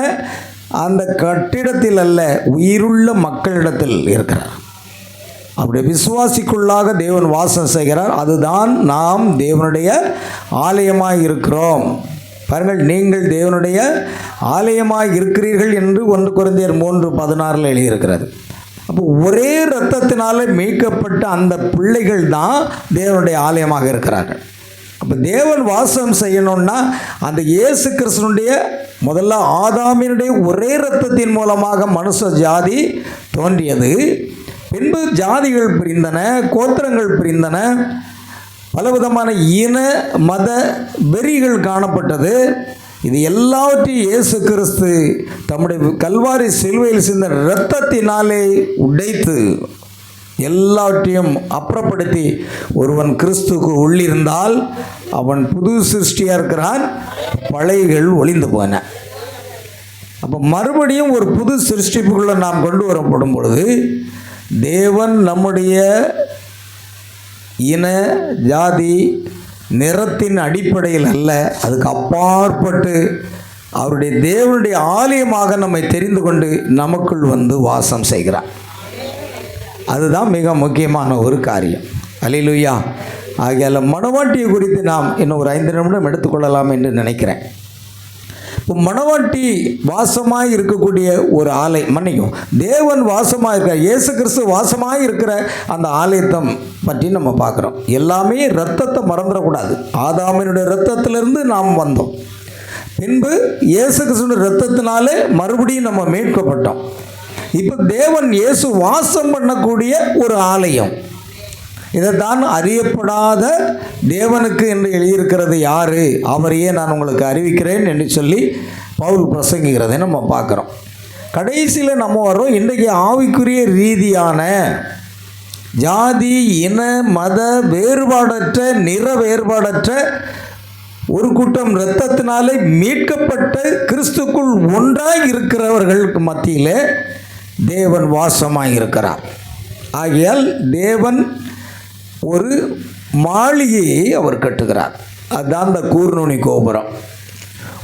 அந்த கட்டிடத்தில் அல்ல, உயிருள்ள மக்களிடத்தில் இருக்கிறார். அப்படி விசுவாசிக்குள்ளாக தேவன் வாசம் செய்கிறார். அதுதான் நாம் தேவனுடைய ஆலயமாக இருக்கிறோம். பாருங்கள், நீங்கள் தேவனுடைய ஆலயமாக இருக்கிறீர்கள் என்று 1 கொரிந்தியர் 3:16 எழுதியிருக்கிறது. அப்போ ஒரே இரத்தத்தினால மீட்கப்பட்ட அந்த பிள்ளைகள் தான் தேவனுடைய ஆலயமாக இருக்கிறார்கள். அப்போ தேவன் வாசம் செய்யணும்னா அந்த இயேசு கிறிஸ்துனுடைய முதல்ல ஆதாமினுடைய ஒரே இரத்தத்தின் மூலமாக மனுஷ ஜாதி தோன்றியது. பின்பு ஜாதிகள் பிரிந்தன, கோத்திரங்கள் பிரிந்தன, பலவிதமான இன மத வெறிகள் காணப்பட்டது. இது எல்லாவற்றையும் இயேசு கிறிஸ்து தம்முடைய கல்வாரி சிலுவையில் சிந்த இரத்தத்தினாலே உடைத்து எல்லாவற்றையும் அப்புறப்படுத்தி ஒருவன் கிறிஸ்துவுக்கு உள்ளிருந்தால் அவன் புது சிருஷ்டியாக இருக்கிறான், பழையகள் ஒளிந்து போன. அப்போ மறுபடியும் ஒரு புது சிருஷ்டிப்புக்குள்ளே நாம் கொண்டு வரப்படும் பொழுது தேவன் நம்முடைய இன ஜாதி நிறத்தின் அடிப்படையில் அல்ல, அதுக்கு அப்பாற்பட்டு அவருடைய தேவனுடைய ஆலயமாக நம்மை தெரிந்து கொண்டு நமக்குள் வந்து வாசம் செய்கிறார். அதுதான் மிக முக்கியமான ஒரு காரியம். அல்லேலூயா. ஆகையால் மணவாட்டியை குறித்து நாம் இன்னும் ஒரு 5 நிமிடம் எடுத்துக்கொள்ளலாம் என்று நினைக்கிறேன். இப்போ மணவாட்டி வாசமாக இருக்கக்கூடிய ஒரு மன்னிக்கும் தேவன் வாசமாக இருக்கிற இயேசு கிறிஸ்து வாசமாக இருக்கிற அந்த ஆலயத்தை பற்றி நம்ம பார்க்குறோம். எல்லாமே இரத்தத்தை மறந்துடக்கூடாது. ஆதாமினுடைய இரத்தத்திலிருந்து நாம் வந்தோம். பின்பு இயேசு கிறிஸ்துவின் இரத்தத்தினாலே மறுபடியும் நம்ம மீட்கப்பட்டோம். இப்போ தேவன் இயேசு வாசம் பண்ணக்கூடிய ஒரு ஆலயம். இதைத்தான் அறியப்படாத தேவனுக்கு என்று எழுதியிருக்கிறது யாரு, அவரையே நான் உங்களுக்கு அறிவிக்கிறேன் என்று சொல்லி பவுல் பிரசங்கிக்கிறதை நம்ம பார்க்குறோம். கடைசியில் நம்ம வரோம், இன்றைக்கு ஆவிக்குரிய ரீதியான ஜாதி இன மத வேறுபாடற்ற நிற வேறுபாடற்ற ஒரு கூட்டம் இரத்தத்தினாலே மீட்கப்பட்ட கிறிஸ்துக்குள் ஒன்றாய் இருக்கிறவர்களுக்கு மத்தியில் தேவன் வாசமாக இருக்கிறார். ஆகையால் தேவன் ஒரு மாளிகையை அவர் கட்டுகிறார். அதுதான் இந்த கூர்நுனி கோபுரம்.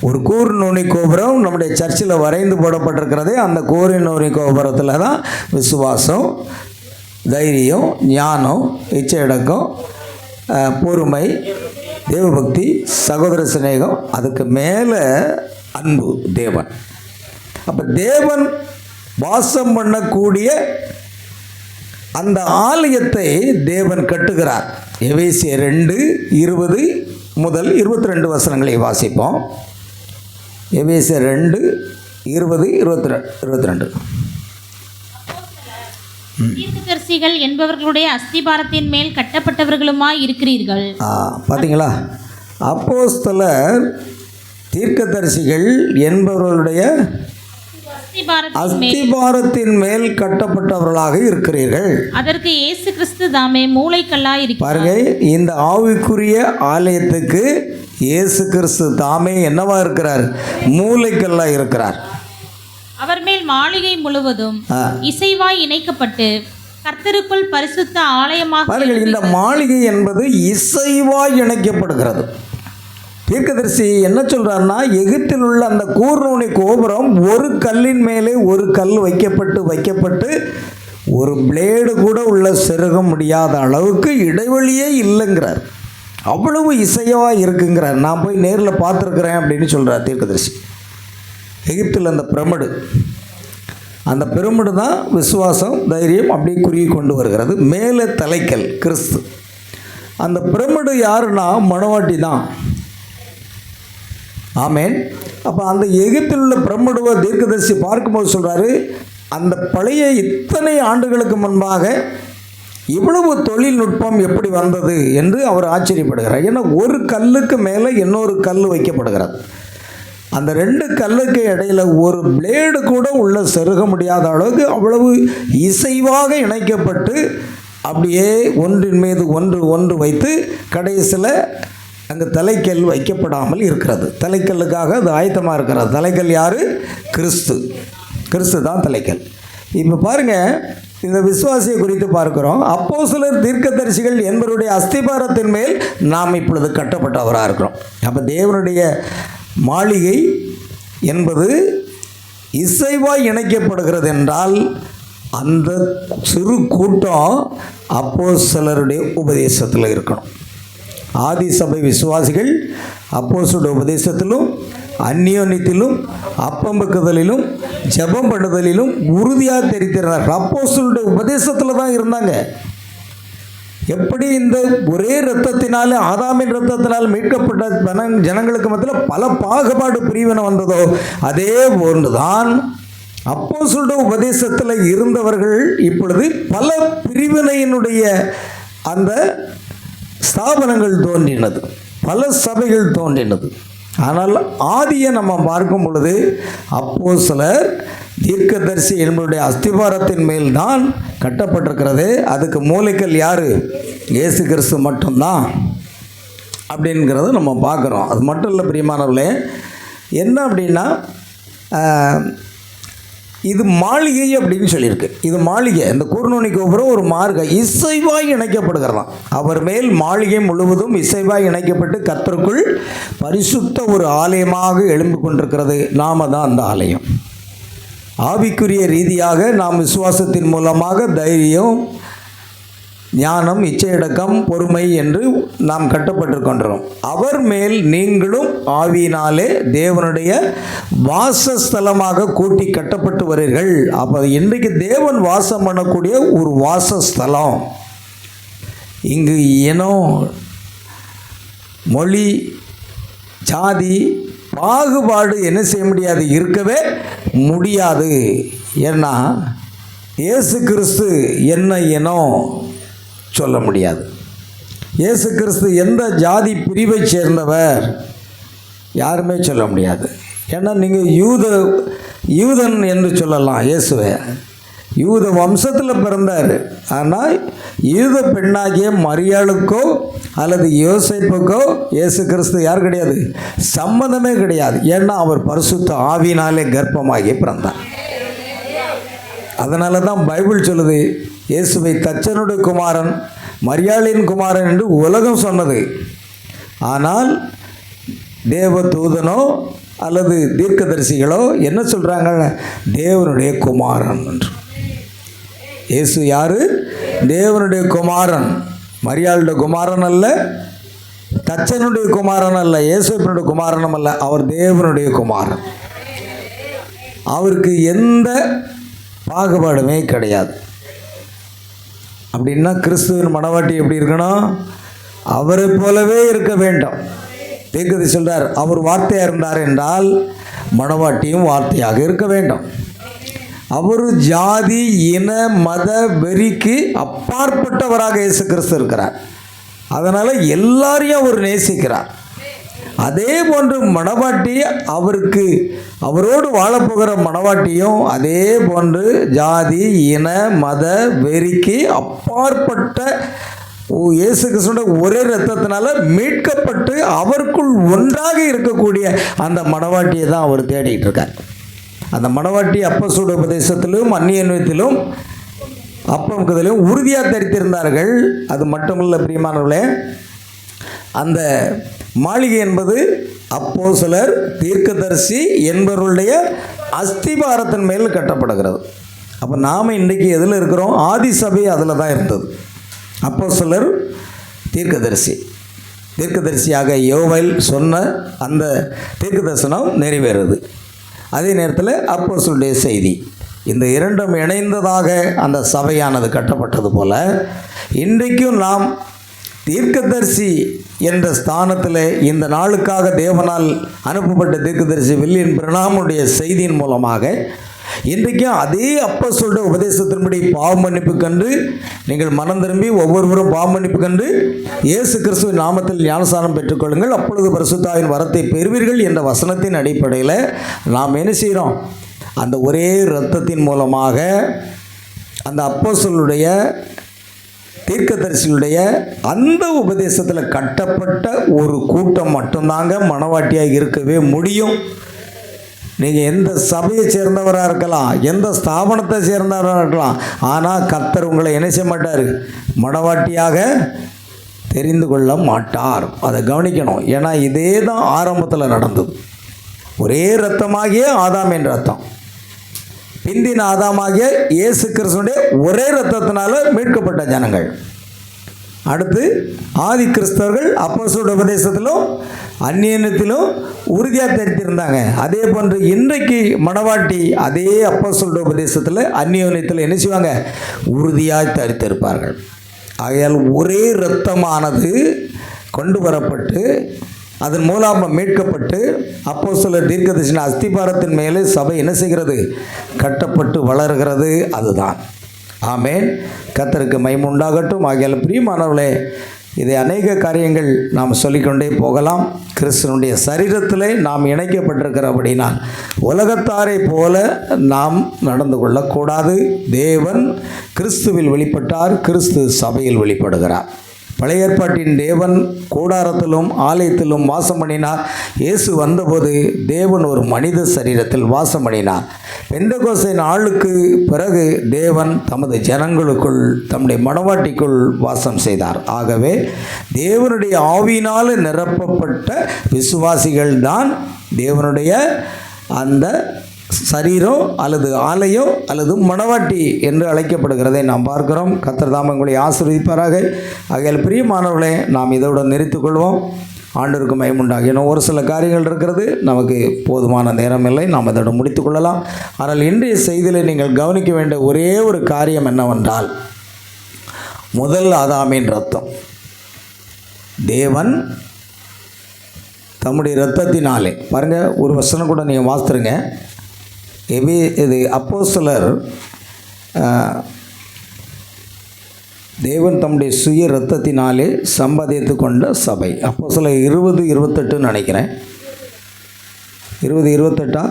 ஒரு கூர்நுனி கோபுரம் நம்முடைய சர்ச்சில் வரைந்து போடப்பட்டிருக்கிறது. அந்த கூர்நுனி கோபுரத்தில் தான் விசுவாசம், தைரியம், ஞானம், இச்சையடக்கம், பொறுமை, தேவபக்தி, சகோதர சிநேகம், அதுக்கு மேலே அன்பு தேவன். அப்போ தேவன் வாசம் பண்ணக்கூடிய அந்த ஆலயத்தை தேவன் கட்டுகிறார். எபேசியர் 2:20 முதல் 22 வசனங்களை வாசிப்போம். எபேசியர் 2:20, 22. தீர்க்கதரிசிகள் என்பவர்களுடைய அஸ்திபாரத்தின் மேல் கட்டப்பட்டவர்களுமாய் இருக்கிறீர்கள். பார்த்தீங்களா? அப்போஸ்தலர் தீர்க்கதரிசிகள் என்பவர்களுடைய அஸ்திபாரத்தின் மேல் கட்டப்பட்டவர்களாக இருக்கிறீர்கள். அதற்கு இயேசு கிறிஸ்து தாமே மூளைக்கல்லாய் இருக்கிறார். பாருங்க, இந்த ஆவிக்குரிய ஆலயத்துக்கு இயேசு கிறிஸ்து தாமே என்னவா இருக்கிறார்? மூளைக்கல்லாய் இருக்கிறார். அவர் மேல் மாளிகை முழுவதும் இசைவாய் இணைக்கப்பட்டு கர்த்தருக்குள் பரிசுத்த ஆலயமாக. பாருங்கள், இந்த மாளிகை என்பது இசைவாய் இணைக்கப்படுகிறது. தீர்க்கதரிசி என்ன சொல்றாருன்னா, எகிப்தில் உள்ள அந்த கூர்நுனி கோபுரம் ஒரு கல்லின் மேலே ஒரு கல் வைக்கப்பட்டு ஒரு பிளேடு கூட உள்ள செருக முடியாத அளவுக்கு இடைவெளியே இல்லைங்கிறார். அவ்வளவு இசையாக இருக்குங்கிறார். நான் போய் நேரில் பார்த்துருக்குறேன் அப்படின்னு சொல்கிறார் தீர்க்கதரிசி. எகிப்தில் அந்த பிரமிடு தான் விசுவாசம், தைரியம் அப்படியே குறுகி கொண்டு வருகிறது. மேலே தலைக்கல் கிறிஸ்து. அந்த பிரமிடு யாருன்னா மணவாட்டி தான். ஆமேன். அப்போ அந்த எகிப்தில் உள்ள பிரமிடுவை தீர்க்கதரிசி பார்க்கும்போது சொல்கிறாரு, அந்த பழைய இத்தனை ஆண்டுகளுக்கு முன்பாக இவ்வளவு தொழில்நுட்பம் எப்படி வந்தது என்று அவர் ஆச்சரியப்படுகிறார். ஏன்னா ஒரு கல்லுக்கு மேலே இன்னொரு கல் வைக்கப்படுகிறது. அந்த 2 கல்லுக்கு இடையில் ஒரு பிளேடு கூட உள்ள செருக முடியாத அளவுக்கு அவ்வளவு இசைவாக இணைக்கப்பட்டு அப்படியே ஒன்றின் மீது ஒன்று வைத்து கடைசியில் அங்கே தலைக்கல் வைக்கப்படாமல் இருக்கிறது. தலைக்கல்லுக்காக அது ஆயத்தமாக இருக்கிறது. தலைக்கல் யார்? கிறிஸ்து தான் தலைக்கல். இப்போ பாருங்கள், இந்த விசுவாசியை குறித்து பார்க்கிறோம். அப்போஸ்தலர் தீர்க்கதரிசிகள் என்பவருடைய அஸ்திபாரத்தின் மேல் நாம் இப்பொழுது கட்டப்பட்டவராக இருக்கிறோம். அப்போ தேவனுடைய மாளிகை என்பது இசைவாய் இணைக்கப்படுகிறது என்றால் அந்த சிறு கூட்டம் அப்போஸ்தலருடைய உபதேசத்தில் இருக்கணும். ஆதி சபை விசுவாசிகள் அப்போஸ்தலருடைய உபதேசத்திலும் அந்நியோன்யத்திலும் அப்பம்பக்குதலிலும் ஜெபம் பண்ணுதலிலும் உறுதியாக தெரிவித்தார்கள். அப்போஸ்தலருடைய உபதேசத்தில் தான் இருந்தாங்க. எப்படி இந்த ஒரே இரத்தத்தினால, ஆதாமின் இரத்தத்தினால் மீட்கப்பட்ட ஜனங்களுக்கு மத்தியில் பல பாகுபாடு பிரிவினை வந்ததோ அதே போன்றுதான் அப்போஸ்தலருடைய உபதேசத்தில் இருந்தவர்கள் இப்பொழுது பல பிரிவினையினுடைய அந்த ஸ்தாபனங்கள் தோன்றினது, பல சபைகள் தோன்றினது. ஆனால் ஆதியை நம்ம பார்க்கும் பொழுது அப்போஸ்தலர் தீர்க்கதரிசி என்பவருடைய அஸ்திபாரத்தின் மேல் தான் கட்டப்பட்டிருக்கிறது. அதுக்கு மூலைக்கல் யார்? இயேசு கிறிஸ்து மட்டும்தான் அப்படிங்கிறத நம்ம பார்க்குறோம். அது மட்டும் இல்லை பிரியமானவர்களே, என்ன அப்படின்னா இது மாளிகை அப்படின்னு சொல்லியிருக்கு. இது மாளிகை, இந்த கூர்நுனி கோபுரம் ஒரு மார்க்க இசைவாய் இணைக்கப்படுகிறதாம். அவர் மேல் மாளிகை முழுவதும் இசைவாய் இணைக்கப்பட்டு கர்த்தருக்குள் பரிசுத்த ஒரு ஆலயமாக எழும்பி கொண்டிருக்கிறது. நாம தான் அந்த ஆலயம். ஆவிக்குரிய ரீதியாக நாம் விசுவாசத்தின் மூலமாக தைரியம், ஞானம், இச்சையடக்கம், பொறுமை என்று நாம் கட்டப்பட்டிருக்கின்றோம். அவர் மேல் நீங்களும் ஆவியினாலே தேவனுடைய வாசஸ்தலமாக கூட்டி கட்டப்பட்டு வருகிறீர்கள். அப்போ இன்றைக்கு தேவன் வாசம் பண்ணக்கூடிய ஒரு வாசஸ்தலம். இங்கு இனம், மொழி, ஜாதி பாகுபாடு என்ன செய்ய முடியாது, இருக்கவே முடியாது. ஏன்னா இயேசு கிறிஸ்து என்ன இனம் சொல்ல முடியாது. இயேசு கிறிஸ்து எந்த ஜாதி பிரிவை சேர்ந்தவர் யாருமே சொல்ல முடியாது. ஏன்னா நீங்கள் யூதன் என்று சொல்லலாம். இயேசுவை யூத வம்சத்தில் பிறந்தார். ஆனால் யூத பெண்ணாகிய மரியாளுக்கோ அல்லது யோசேப்புக்கோ இயேசு கிறிஸ்து யார் கிடையாது, சம்மந்தமே கிடையாது. ஏன்னா அவர் பரிசுத்த ஆவியினாலே கர்ப்பமாகி பிறந்தார். அதனால தான் பைபிள் சொல்லுது, இயேசுவை தச்சனுடைய குமாரன், மரியாளின் குமாரன் என்று உலகம் சொன்னது. ஆனால் தேவ தூதனோ அல்லது தீர்க்கதரிசிகளோ என்ன சொல்கிறாங்க, தேவனுடைய குமாரன் என்று. இயேசு யாரு? தேவனுடைய குமாரன். மரியாளுடைய குமாரன் அல்ல, தச்சனுடைய குமாரன் அல்ல, இயேசுவினுடைய குமாரனும் அல்ல. அவர் தேவனுடைய குமாரன். அவருக்கு எந்த பாகுபாடுமே கிடையாது. அப்படின்னா கிறிஸ்துவின் மணவாட்டி எப்படி இருக்கணும்? அவரை போலவே இருக்க வேண்டும். தீர்க்கதரிசி சொல்றார், அவர் வார்த்தையாக இருந்தார் என்றால் மணவாட்டியும் வார்த்தையாக இருக்க வேண்டும். அவர் ஜாதி இன மத வெறிக்கு அப்பாற்பட்டவராக இயேசு கிறிஸ்து இருக்கிறார். அதனால் எல்லாரையும் அவர் நேசிக்கிறார். அதே போன்று மணவாட்டி அவரோடு வாழப்போகிற மணவாட்டியும் அதே போன்று ஜாதி இன மத வெறிக்கு அப்பாற்பட்ட இயேசு கிறிஸ்துவோட ஒரே இரத்தத்தினால மீட்கப்பட்டு அவருக்குள் ஒன்றாக இருக்கக்கூடிய அந்த மணவாட்டியை தான் அவர் தேடிட்டு இருக்கார். அந்த மணவாட்டி அப்போஸ்தலருடைய உபதேசத்திலும் அந்நியத்திலும் அப்பமுக்கத்திலும் உறுதியாக தரித்திருந்தார்கள். அது மட்டுமல்ல பிரியமானவர்களே, அந்த மாளிகை என்பது அப்போஸ்தலர், தீர்க்கதரிசி என்பவர்களுடைய அஸ்திபாரத்தின் மேல் கட்டப்படுகிறது. அப்போ நாம் இன்றைக்கி எதில் இருக்கிறோம்? ஆதி சபை அதில் தான் இருந்தது. அப்போஸ்தலர், தீர்க்கதரிசியாக யோவேல் சொன்ன அந்த தீர்க்க தரிசனம் நிறைவேறுது. அதே நேரத்தில் அப்போஸ்தலருடைய செய்தி, இந்த இரண்டும் இணைந்ததாக அந்த சபையானது கட்டப்பட்டது போல இன்றைக்கும் நாம் தீர்க்கதரிசி என்ற ஸ்தானத்தில் இந்த நாளுக்காக தேவனால் அனுப்பப்பட்ட தீர்க்கதரிசி வில்லியம் பிரணாமுடைய செய்தியின் மூலமாக இன்றைக்கும் அதே அப்போஸ்தலருடைய உபதேசத்தின்படி பாவ மன்னிப்பு கண்டு நீங்கள் மனம் திரும்பி ஒவ்வொருவரும் பாவ மன்னிப்பு கண்டு இயேசு கிறிஸ்துவின் நாமத்தில் ஞானஸ்நானம் பெற்றுக்கொள்ளுங்கள், அப்பொழுது பரிசுத்தாவின் வரத்தை பெறுவீர்கள் என்ற வசனத்தின் அடிப்படையில் நாம் என்ன செய்கிறோம்? அந்த ஒரே இரத்தத்தின் மூலமாக அந்த அப்போஸ்தலருடைய தீர்க்கதரிசியுடைய அந்த உபதேசத்தில் கட்டப்பட்ட ஒரு கூட்டம் மட்டும்தாங்க மணவாட்டியாக இருக்கவே முடியும். நீங்கள் எந்த சபையை சேர்ந்தவராக இருக்கலாம், எந்த ஸ்தாபனத்தை சேர்ந்தவராக இருக்கலாம், ஆனால் கர்த்தர் உங்களை என்ன செய்ய மாட்டார்? மணவாட்டியாக தெரிந்து கொள்ள மாட்டார். அதை கவனிக்கணும். ஏன்னா இதே தான் ஆரம்பத்தில் நடந்தது. ஒரே இரத்தமாகிய ஆதாமின் ரத்தம், பிந்தின ஆதாமாகிய இயேசு கிறிஸ்துடைய ஒரே இரத்தத்தினால மீட்கப்பட்ட ஜனங்கள். அடுத்து ஆதி கிறிஸ்தவர்கள் அப்போஸ்தலருடைய உபதேசத்திலும் அந்நியத்திலும் உறுதியாக தரித்திருந்தாங்க. அதே போன்று இன்றைக்கு மணவாட்டி அதே அப்போஸ்தலருடைய உபதேசத்தில் அந்நியத்தில் என்ன செய்வாங்க? உறுதியாக தரித்திருப்பார்கள். ஆகையால் ஒரே இரத்தமானது கொண்டு வரப்பட்டு அதன் மூலம் மீட்கப்பட்டு அப்போஸ்தலர் தீர்க்கதரிசியின் அஸ்திபாரத்தின் மேலே சபை என்ன செய்கிறது? கட்டப்பட்டு வளர்கிறது. அதுதான். ஆமேன். கர்த்தருக்கு மகிமை உண்டாகட்டும். ஆகையால் பிரியமானவர்களே, இதை அநேக காரியங்கள் நாம் சொல்லிக்கொண்டே போகலாம். கிறிஸ்துவனுடைய சரீரத்திலே நாம் இணைக்கப்பட்டிருக்கிறபடினால் உலகத்தாரை போல நாம் நடந்து கொள்ளக்கூடாது. தேவன் கிறிஸ்துவில் வெளிப்பட்டார், கிறிஸ்து சபையில் வெளிப்படுகிறார். பழைய ஏற்பாட்டின் தேவன் கூடாரத்திலும் ஆலயத்திலும் வாசம் பண்ணினார். இயேசு வந்தபோது தேவன் ஒரு மனித சரீரத்தில் வாசம் பண்ணினார். பெந்தெகோஸ்தே நாளுக்கு பிறகு தேவன் தமது ஜனங்களுக்குள் தம்முடைய மணவாட்டிக்குள் வாசம் செய்தார். ஆகவே தேவனுடைய ஆவியினால் நிரப்பப்பட்ட விசுவாசிகள் தான் தேவனுடைய அந்த சரீரம் அல்லது ஆலயம் அல்லது மணவாட்டி என்று அழைக்கப்படுகிறதை நாம் பார்க்கிறோம். கர்த்தர் தாம் உங்களை ஆசீர்வதிப்பாராக. ஆகையால் பிரியமானவர்களே, நாம் இதோடு நிறுத்திக்கொள்வோம். ஆண்டவருக்கு மகிமை உண்டாகும். இன்னும் ஒரு சில காரியங்கள் இருக்கிறது, நமக்கு போதுமான நேரம் இல்லை, நாம் அதோடு முடித்து கொள்ளலாம். ஆனால் இன்றைய செய்தியில் நீங்கள் கவனிக்க வேண்டிய ஒரே ஒரு காரியம் என்னவென்றால், முதல் ஆதாமின் இரத்தம் தேவன் தம்முடைய இரத்தத்தினாலே, பாருங்கள் ஒரு வசனம் கூட நீங்கள் வாசித்துருங்க. இது அப்போஸ்தலர் தேவன் தம்முடைய சுய இரத்தத்தினாலே சம்பாதித்து கொண்ட சபை. அப்போஸ்தலர் 20:28 நினைக்கிறேன். 20:28.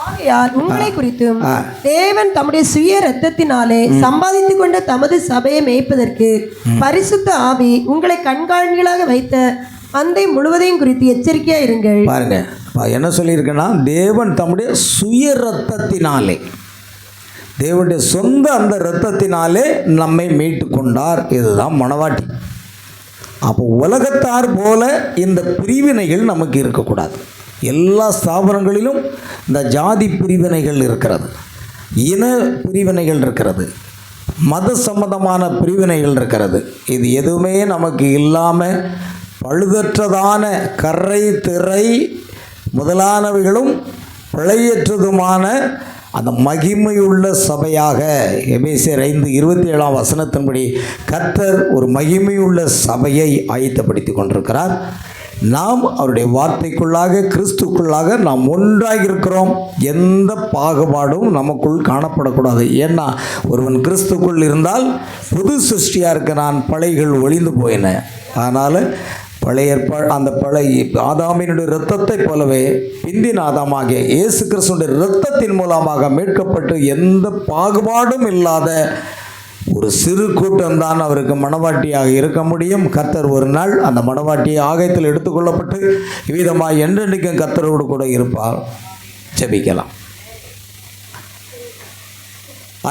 ஆகையால் உங்களை குறித்தும் தேவன் தம்முடைய சுய இரத்தத்தினாலே சம்பாதித்து கொண்ட தமது சபையை மேய்ப்பதற்கு பரிசுத்த ஆவி உங்களை கண்காணிகளாக வைத்த மந்தை முழுவதையும் குறித்து எச்சரிக்கையா இருங்கள். பாருங்க என்ன சொல்லியிருக்கேன்னா, தேவன் தம்முடைய சுய இரத்தத்தினாலே, தேவனுடைய சொந்த அந்த இரத்தத்தினாலே நம்மை மீட்டு கொண்டார். இதுதான் மணவாட்டி. அப்போ உலகத்தார் போல இந்த பிரிவினைகள் நமக்கு இருக்கக்கூடாது. எல்லா ஸ்தாபனங்களிலும் இந்த ஜாதி பிரிவினைகள் இருக்கிறது. இன பிரிவினைகள் இருக்கிறது, மத சம்பந்தமான பிரிவினைகள் இருக்கிறது. இது எதுவுமே நமக்கு இல்லாமல் பழுதற்றதான கரை திரை முதலானவைகளும் பிழையற்றதுமான அந்த மகிமையுள்ள சபையாக எபேசியர் 5:27 கர்த்தர் ஒரு மகிமையுள்ள சபையை ஆயத்தப்படுத்தி கொண்டிருக்கிறார். நாம் அவருடைய வார்த்தைக்குள்ளாக கிறிஸ்துக்குள்ளாக நாம் ஒன்றாக இருக்கிறோம். எந்த பாகுபாடும் நமக்குள் காணப்படக்கூடாது. ஏன்னா ஒருவன் கிறிஸ்துக்குள் இருந்தால் புது சிருஷ்டியாக இருக்கிறான், பழைகள் ஒளிந்து போயின. அதனால் அந்த பழைய ஆதாமினுடைய இரத்தத்தை போலவே பிந்தின ஆதாமாகிய இயேசு கிறிஸ்துடைய இரத்தத்தின் மூலமாக மீட்கப்பட்டு எந்த பாகுபாடும் இல்லாத ஒரு சிறு கூட்டம்தான் அவருக்கு மணவாட்டியாக இருக்க முடியும். கர்த்தர் ஒரு நாள் அந்த மணவாட்டியை ஆகாயத்தில் எடுத்துக்கொள்ளப்பட்டு இவ்விதமாக என்றென்றைக்கும் கர்த்தரோடு கூட இருப்பார். ஜெபிக்கலாம்.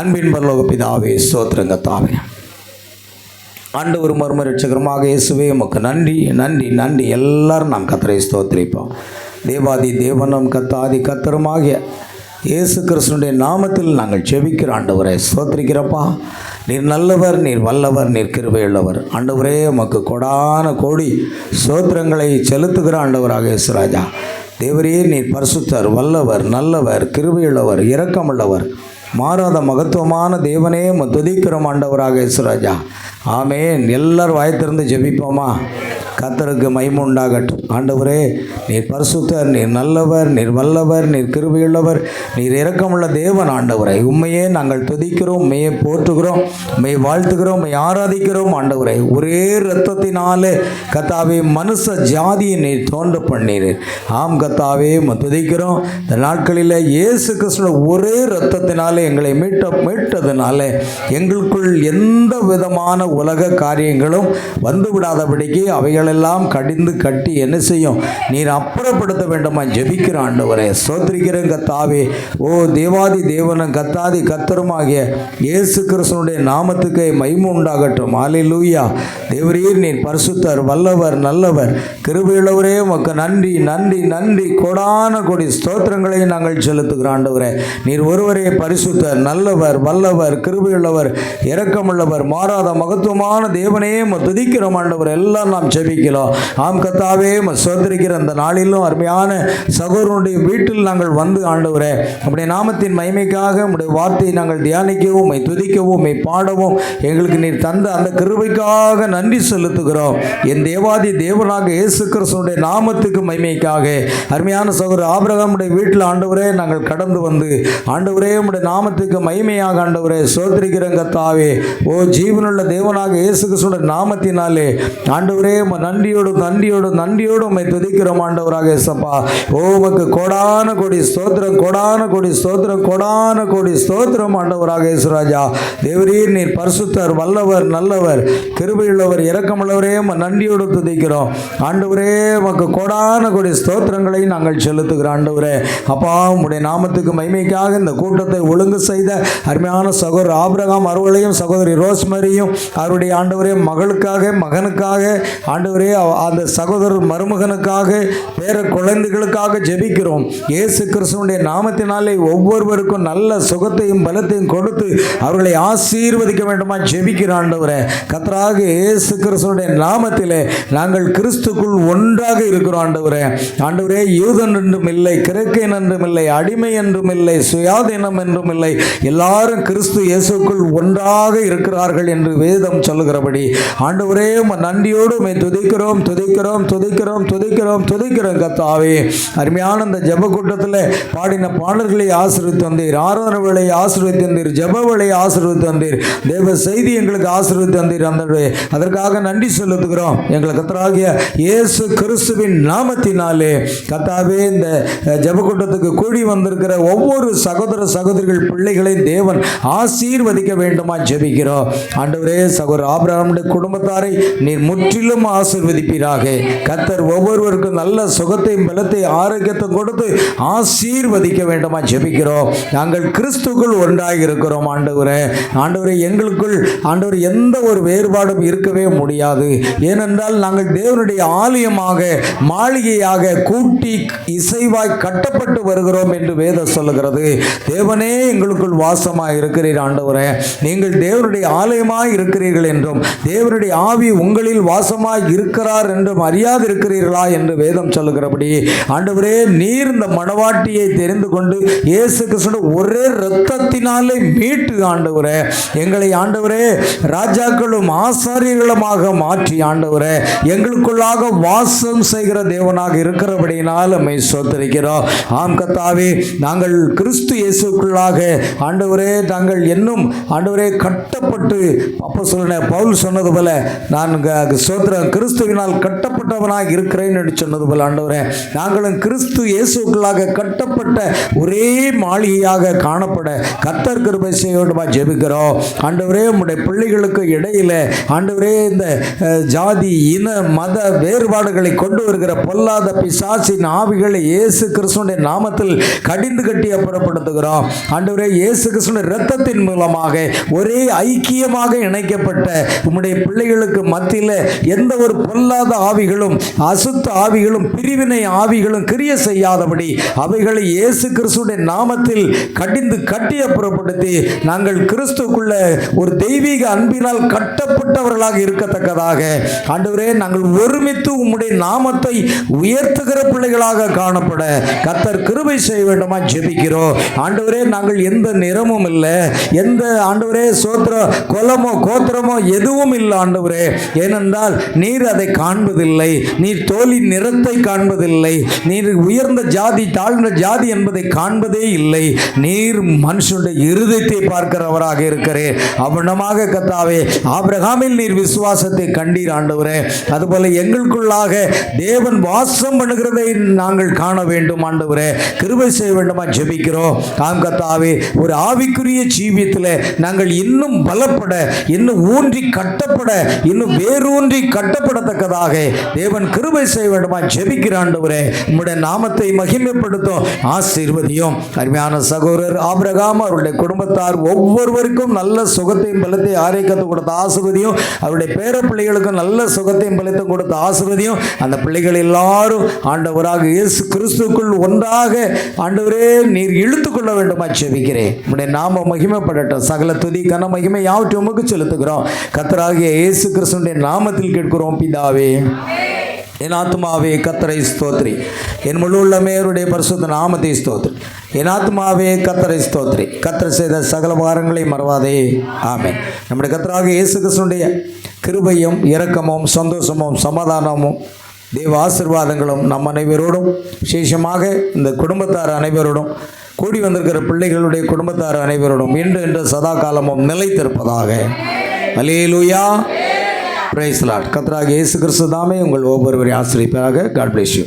அன்பின் பரலோக பிதாவே, ஸ்தோத்திரங்க தாவே, ஆண்டவர் மர்ம ரட்சகரமாக இயேசுவே உமக்கு நன்றி நன்றி நன்றி. எல்லாரும் நாம் கர்த்தரை ஸ்தோத்திரிப்போம். தேவாதி தேவனும் கத்தாதி கர்த்தருமாகிய இயேசு கிறிஸ்துனுடைய நாமத்தில் நாங்கள் ஜெபிக்கிற ஆண்டவரை ஸ்தோத்திரிக்கிறப்பா. நீர் நல்லவர், நீர் வல்லவர், நீர் கிருபையுள்ளவர். ஆண்டவரே உமக்கு கொடான கோடி ஸ்தோத்திரங்களை செலுத்துகிற ஆண்டவராக இயேசுராஜா. தேவரே நீர் பரிசுத்தர், வல்லவர், நல்லவர், கிருபையுள்ளவர், இரக்கமுள்ளவர், மாறாத மகத்துவமான தேவனே துதிக்கிறோம் ஆண்டவராக இயேசுராஜா. ஆமேன். எல்லாரும் வாய்த்திருந்து ஜெபிப்போமா? கர்த்தருக்கு மகிமை உண்டாகட்டும். ஆண்டவரே நீர் பரிசுத்தர், நீர் நல்லவர், நீர் வல்லவர், நீர் கிருபையுள்ளவர், நீர் இரக்கமுள்ள தேவன். ஆண்டவரை உண்மையே நாங்கள் துதிக்கிறோம், உண்மையை போற்றுகிறோம், உண்மையை வாழ்த்துகிறோம், உண்மையை ஆராதிக்கிறோம். ஆண்டவரை ஒரே இரத்தத்தினாலே கர்த்தாவே மனுஷ ஜாதியை நீர் தோன்ற பண்ணீர். ஆம் கர்த்தாவே துதிக்கிறோம். இந்த நாட்களில் இயேசு கிறிஸ்துவின் ஒரே இரத்தத்தினாலே எங்களை மீட்டதுனால எங்களுக்குள் எந்த விதமான உலக காரியங்களும் வந்து விடாதபடிக்கு அவைகளெல்லாம் கடிந்து கட்டி என்ன செய்யும் நீர் அப்புறப்படுத்த வேண்டுமா ஜெபிக்கிற ஆண்டவரே ஸ்தோத்திரிக்கிறேன் கர்த்தாவே. ஓ தேவாதி தேவனும் கத்தாதி கர்த்தருமாகிய இயேசு கிறிஸ்துவினுடைய நாமத்துக்கு மகிமை உண்டாகட்டும். ஹல்லேலூயா. தேவரீர் நீர் பரிசுத்தர், வல்லவர், நல்லவர், கிருபையுள்ளவரே உமக்கு நன்றி நன்றி நன்றி. கோடான கோடி ஸ்தோத்திரங்களை நாங்கள் செலுத்துகிறோம் ஆண்டவரே. நீர் ஒருவரே பரிசுத்தர், நல்லவர், வல்லவர், கிருபையுள்ளவர், இரக்கமுள்ளவர், மாறாத மகத்துவமான தேவனே துதிக்கிறோம் ஆண்டவர். எல்லாம் நாம் ஜெபிக்கிறோம். ஆம் கர்த்தாவே ஸ்தோத்திரிக்கிற அந்த நாளிலும் அருமையான சகோதரனுடைய வீட்டில் நாங்கள் வந்து ஆண்டவரே உம்முடைய நாமத்தின் மகிமைக்காக உம்முடைய வார்த்தையை நாங்கள் தியானிக்கவும், உம்மை துதிக்கவும், உம்மை பாடவும் எங்களுக்கு நீர் தந்த அந்த கிருபைக்காக நன்றி செலுத்துகிறோம். என் தேவாதி தேவனாக இயேசு கிறிஸ்துவினுடைய நாமத்துக்கு மகிமைக்காக அருமையான சகோதரர் ஆபிரகாமுடைய வீட்டில் ஆண்டவரே நாங்கள் கடந்து வந்து ஆண்டவரே உம்முடைய நாமத்துக்கு மகிமையாக ஆண்டவரே ஸ்தோத்திரிக்கிறேன் கர்த்தாவே. ஓ ஜீவனுள்ள தேவனாக இயேசு கிறிஸ்துவினுடைய நாமத்தினாலே ஆண்டவரே நன்றியோடு நன்றியோடு நன்றியோடு உம்மை துதிக்கிறோம் ஆண்டவராக இயேசப்பா. ஓ உமக்கு கோடான கோடி ஸ்தோத்திரம், கோடான கோடி ஸ்தோத்திரம், கோடான கோடி ஸ்தோத்திரம் ஆண்டவராக இயேசுராஜா. தேவரீர் நீர் பரிசுத்தர், வல்லவர், நல்லவர், கிருபையுள்ளவர், இரக்கமுள்ளவரே நன்றியோடு துதிக்கிறோம் ஆண்டவரே. உமக்கு கோடான கோடி ஸ்தோத்திரங்களை நாங்கள் செலுத்துகிறோம் ஆண்டவரே. அப்பா உம்முடைய நாமத்துக்கு மகிமைக்காக இந்த கூட்டத்தை ஒழுங்கு செய்த அருமையான சகோதரர் ஆபிரகாம் அவர்களையும் சகோதரி ரோஸ்மரியும் அவருடைய ஆண்டவரே மகளுக்காக மகனுக்காக ஆண்டவரே அந்த சகோதரர் மருமகனுக்காக பேர குழந்தைகளுக்காக ஜெபிக்கிறோம். இயேசு கிறிஸ்துவினுடைய நாமத்தினாலே ஒவ்வொருவருக்கும் நல்ல சுகத்தையும் பலத்தையும் கொடுத்து அவர்களை ஆசீர்வதிக்க வேண்டுமா ஜெபிக்கிற ஆண்டவரே. கர்த்தராக இயேசு கிறிஸ்துவினுடைய நாமத்திலே நாங்கள் கிறிஸ்துக்குள் ஒன்றாக இருக்கிறோம் ஆண்டவரே. ஆண்டவரே யூதன் என்றும் இல்லை, கிரேக்கன் என்றும் இல்லை, அடிமை என்றும் இல்லை, சுயாதீனம் என்றும் இல்லை, எல்லாரும் கிறிஸ்து இயேசுக்குள் ஒன்றாக இருக்கிறார்கள் என்று வேதம் சொல்லுகிறபடி ஆண்டவரே நன்றியோடு துதிக்கிறோம் துதிக்கிறோம் துதிக்கிறோம் துதிக்கிறோம் துதிக்கிறோம் கர்த்தாவே. அருமையான இந்த ஜெப கூட்டத்தில் பாடின பாடல்களை ஆசீர்வதித்து வந்தீர், ஆராதனை வேளையை ஆசீர்வதித்து வந்தீர், ஜெப வேளையை ஆசீர்வதித்து வந்தீர், தேவ செய்தி எங்களுக்கு ஆசீர்வதித்து வந்தீர். அதற்காக நன்றி செலுத்துகிறோம். எங்கள் கர்த்தராகிய இயேசு கிறிஸ்துவின் நாமத்தினாலே கர்த்தாவே இந்த ஜெப கூட்டத்துக்கு கூடி வந்திருக்கிற ஒவ்வொரு சகோதர சகோதரிகள் பிள்ளைகளை தேவன் ஆசீர்வதிக்க வேண்டுமா ஜெபிக்கிறோம் ஆண்டவரே. சகோதரர் ஆபிரகாமுடைய குடும்பத்தாரை நீர் முற்றிலும் ஆசீர்வதிப்பீராக. கர்த்தர் ஒவ்வொருவருக்கும் நல்ல சுகத்தையும் பலத்தை ஆரோக்கியத்தையும் கொடுத்து ஆசீர்வதிக்க வேண்டுமா ஜெபிக்கிறோம். நாங்கள் கிறிஸ்துக்குள் ஒன்றாக இருக்கிறோம் ஆண்டவரே. ஆண்டவரே, எங்களுக்குள் ஆண்டவர் எந்த ஒரு வேறுபாடும் இருக்கவே முடியாது. ஏனென்றால் நாங்கள் தேவனுடைய ஆலயமாக, மாளிகையாக கூட்டி இசைவாய் கட்டப்பட்டு வருகிறோம் என்று வேதம் சொல்லுகிறது. தேவனே எங்களுக்குள் வாசமாக இருக்கிறீர் ஆண்டவரே. நீங்கள் தேவனுடைய ஆலயமாய் இருக்கிறீர்கள் என்றும் தேவனுடைய ஆவி உங்களில் வாசமாய் இருக்கிறார் என்றும் அறியாதிருக்கிறீர்களா என்று வேதம் சொல்லுகிறபடி ஆண்டவரே, நீர் இந்த மணவாட்டியை தெரிந்து கொண்டு இயேசு கிறிஸ்துவின் ஒரே இரத்தத்தினாலே மீட்டு ஆண்டவரே எங்களை ஆண்டவரே ராஜாக்களும் ஆசாரியர்களுமாக மாற்றி ஆண்டவரே எங்களுக்குள்ளாக வாசம் செய்கிற தேவனாக இருக்கிறபடியினால் நம்மை ஸ்தோத்திரிக்கிறோம். ஆம் கர்த்தாவே, நாங்கள் கிறிஸ்து இயேசுக்குள்ளாக ஆண்டவரே நாங்கள் இன்னும் ஆண்டவரே கட்டப்பட்டு பவுல் சொன்னது போல நான் ஸ்தோத்திரம் கிறிஸ்துவினால் கட்டப்பட்டவனாக இருக்கிறேன் என்று சொன்னது போல ஆண்டவரே நாங்களும் கிறிஸ்து இயேசுக்குள்ளாக கட்டப்பட்ட ஒரே மாளிகையாக காணப்பட கர்த்தர் கிருபை செய்ய வேண்டுமா ஜெபிக்கிறோம். ஆண்டவரே, உம்முடைய பிள்ளைகளுக்கு இடையில ஆண்டவரே இந்த ஜாதி இன மத வேறுபாடுகளை கொண்டு வருகிற பொல்லாத பிசாசின் ஆவிகளை இயேசு கிறிஸ்துவின் நாமத்தில் கடிந்து கட்டி அப்புறப்படுத்துகிறோம். ஆண்டவரே, இயேசு கிறிஸ்துவின் இரத்தத்தின் மூலமாக ஒரே ஐக்கியமாக இணைக்கப்பட்ட உம்முடைய பிள்ளைகளுக்கு மத்தியில் எந்த ஒரு பொல்லாத ஆவிகளும் அசுத்த ஆவிகளும் பிரிவினை ஆவிகளும் கிரிய செய்யாதபடி அவைகளை இயேசு கிறிஸ்துவின் நாமத்தில் கடிந்து கட்டி அப்புறப்படுத்தி நாங்கள் கிறிஸ்துக்குள்ள ஒரு தெய்வீக அன்பினால் கட்டப்பட்டவர்களாக இருக்கத்தக்கதாக ஆண்டவரே நாங்கள் ஒருமித்து உம்முடைய நாமத்தை உயர்த்துகிற பிள்ளைகளாக காணப்பட கர்த்தர் கிருபை செய்ய வேண்டுமா ஜெபிக்கிறோம். ஆண்டவரே, நாங்கள் எந்த நிறமும் இல்லை, எந்த ஆண்டவரே சோத்திர குலமோ கோத்திரமோ எதுவும் இல்லை ஆண்டவரே. ஏனென்றால் நீர் அதை காண்பதில்லை, நீர் தோலின் நிறத்தை காண்பதில்லை, நீர் உயர்ந்த ஜாதி தாழ்ந்த ஜாதி என்பதை காண்பதே இல்லை. நீர் மனுஷனுடைய இருதயத்தை பார்க்கிறவராக இருக்கிறேன். அவனமாக கர்த்தாவே, ஆபிரகாமில் நீர் விசுவாசத்தை கண்டீர் ஆண்டவரே. அதுபோல எங்களுக்குள்ளாக தேவன் வாசம் பண்ணுகிறதை நாங்கள் காண வேண்டும் ஆண்டவரே. கிருபை செய்ய வேண்டுமா ஜெபிக்கிறோம். ஆம் கர்த்தாவே, ஒரு ஆவிக்குரிய ஜீவியத்தில் நாங்கள் இன்னும் பலப்பட, இன்னும் ஊன்றி கட்டப்பட, இன்னும் வேரூன்றி கட்டப்படத்தக்கதாக தேவன் கிருபை செய்ய வேண்டுமா ஜெபிக்கிற ஆண்டவரே. உம்முடைய நாமத்தை மகிமைப்படுத்தும் ஆசீர்வதியும். அருமையான சகோதரர் ஆபிரகாம் அவருடைய குடும்பத்தார் ஒவ்வொருவருக்கும் நல்ல சுகத்தையும் பலத்தையும் ஆரோக்கியத்தை கொடுத்த ஆசீர்வதியும், அவருடைய பேர பிள்ளைகளுக்கும் நல்ல சுகத்தையும் பலத்தையும் கொடுத்த ஆசீர்வதியும். அந்த பிள்ளைகள் எல்லாரும் ஆண்டவராக இயேசு கிறிஸ்துக்குள் ஒன்றாக ஆண்டவரே நீர் இழுத்துக் கொள்ள வேண்டுமா ஜெபிக்கிறேன். உம்முடைய நாம மகிமைப்படட்டும். சகல துதி கன மகிமை யாவற்றையும் உமக்கு செலுத்துகிறோம். கர்த்தராகிய இயேசு கிறிஸ்துவின் நாமத்தில் கேட்கிறோம் பிதாவே. என் ஆத்மாவே கர்த்தரை ஸ்தோத்திரி, என் முழு உள்ளமே அவருடைய பரிசுத்த நாமத்தை ஸ்தோத்திரி. என் ஆத்மாவே கர்த்தரை ஸ்தோத்திரி, கர்த்தர் செய்த சகல வாரங்களை மறவாதே. ஆமென். நம்முடைய கர்த்தராகிய இயேசு கிறிஸ்துவினுடைய கிருபையும் இரக்கமும் சந்தோஷமும் சமாதானமும் தேவ ஆசீர்வாதங்களும் நம் அனைவரோடும், விசேஷமாக இந்த குடும்பத்தார் அனைவரோடும், கூடி வந்திருக்கிற பிள்ளைகளுடைய குடும்பத்தார் அனைவரோடும் இன்று என்று சதா காலமும் நிலைத்திருப்பதாக. அல்லேலூயா, பிரைஸ் தி லார்ட். கர்த்தராகிய இயேசு கிறிஸ்து தாமே உங்கள் ஒவ்வொருவரையும் ஆசீர்வதிப்பாராக. God bless you.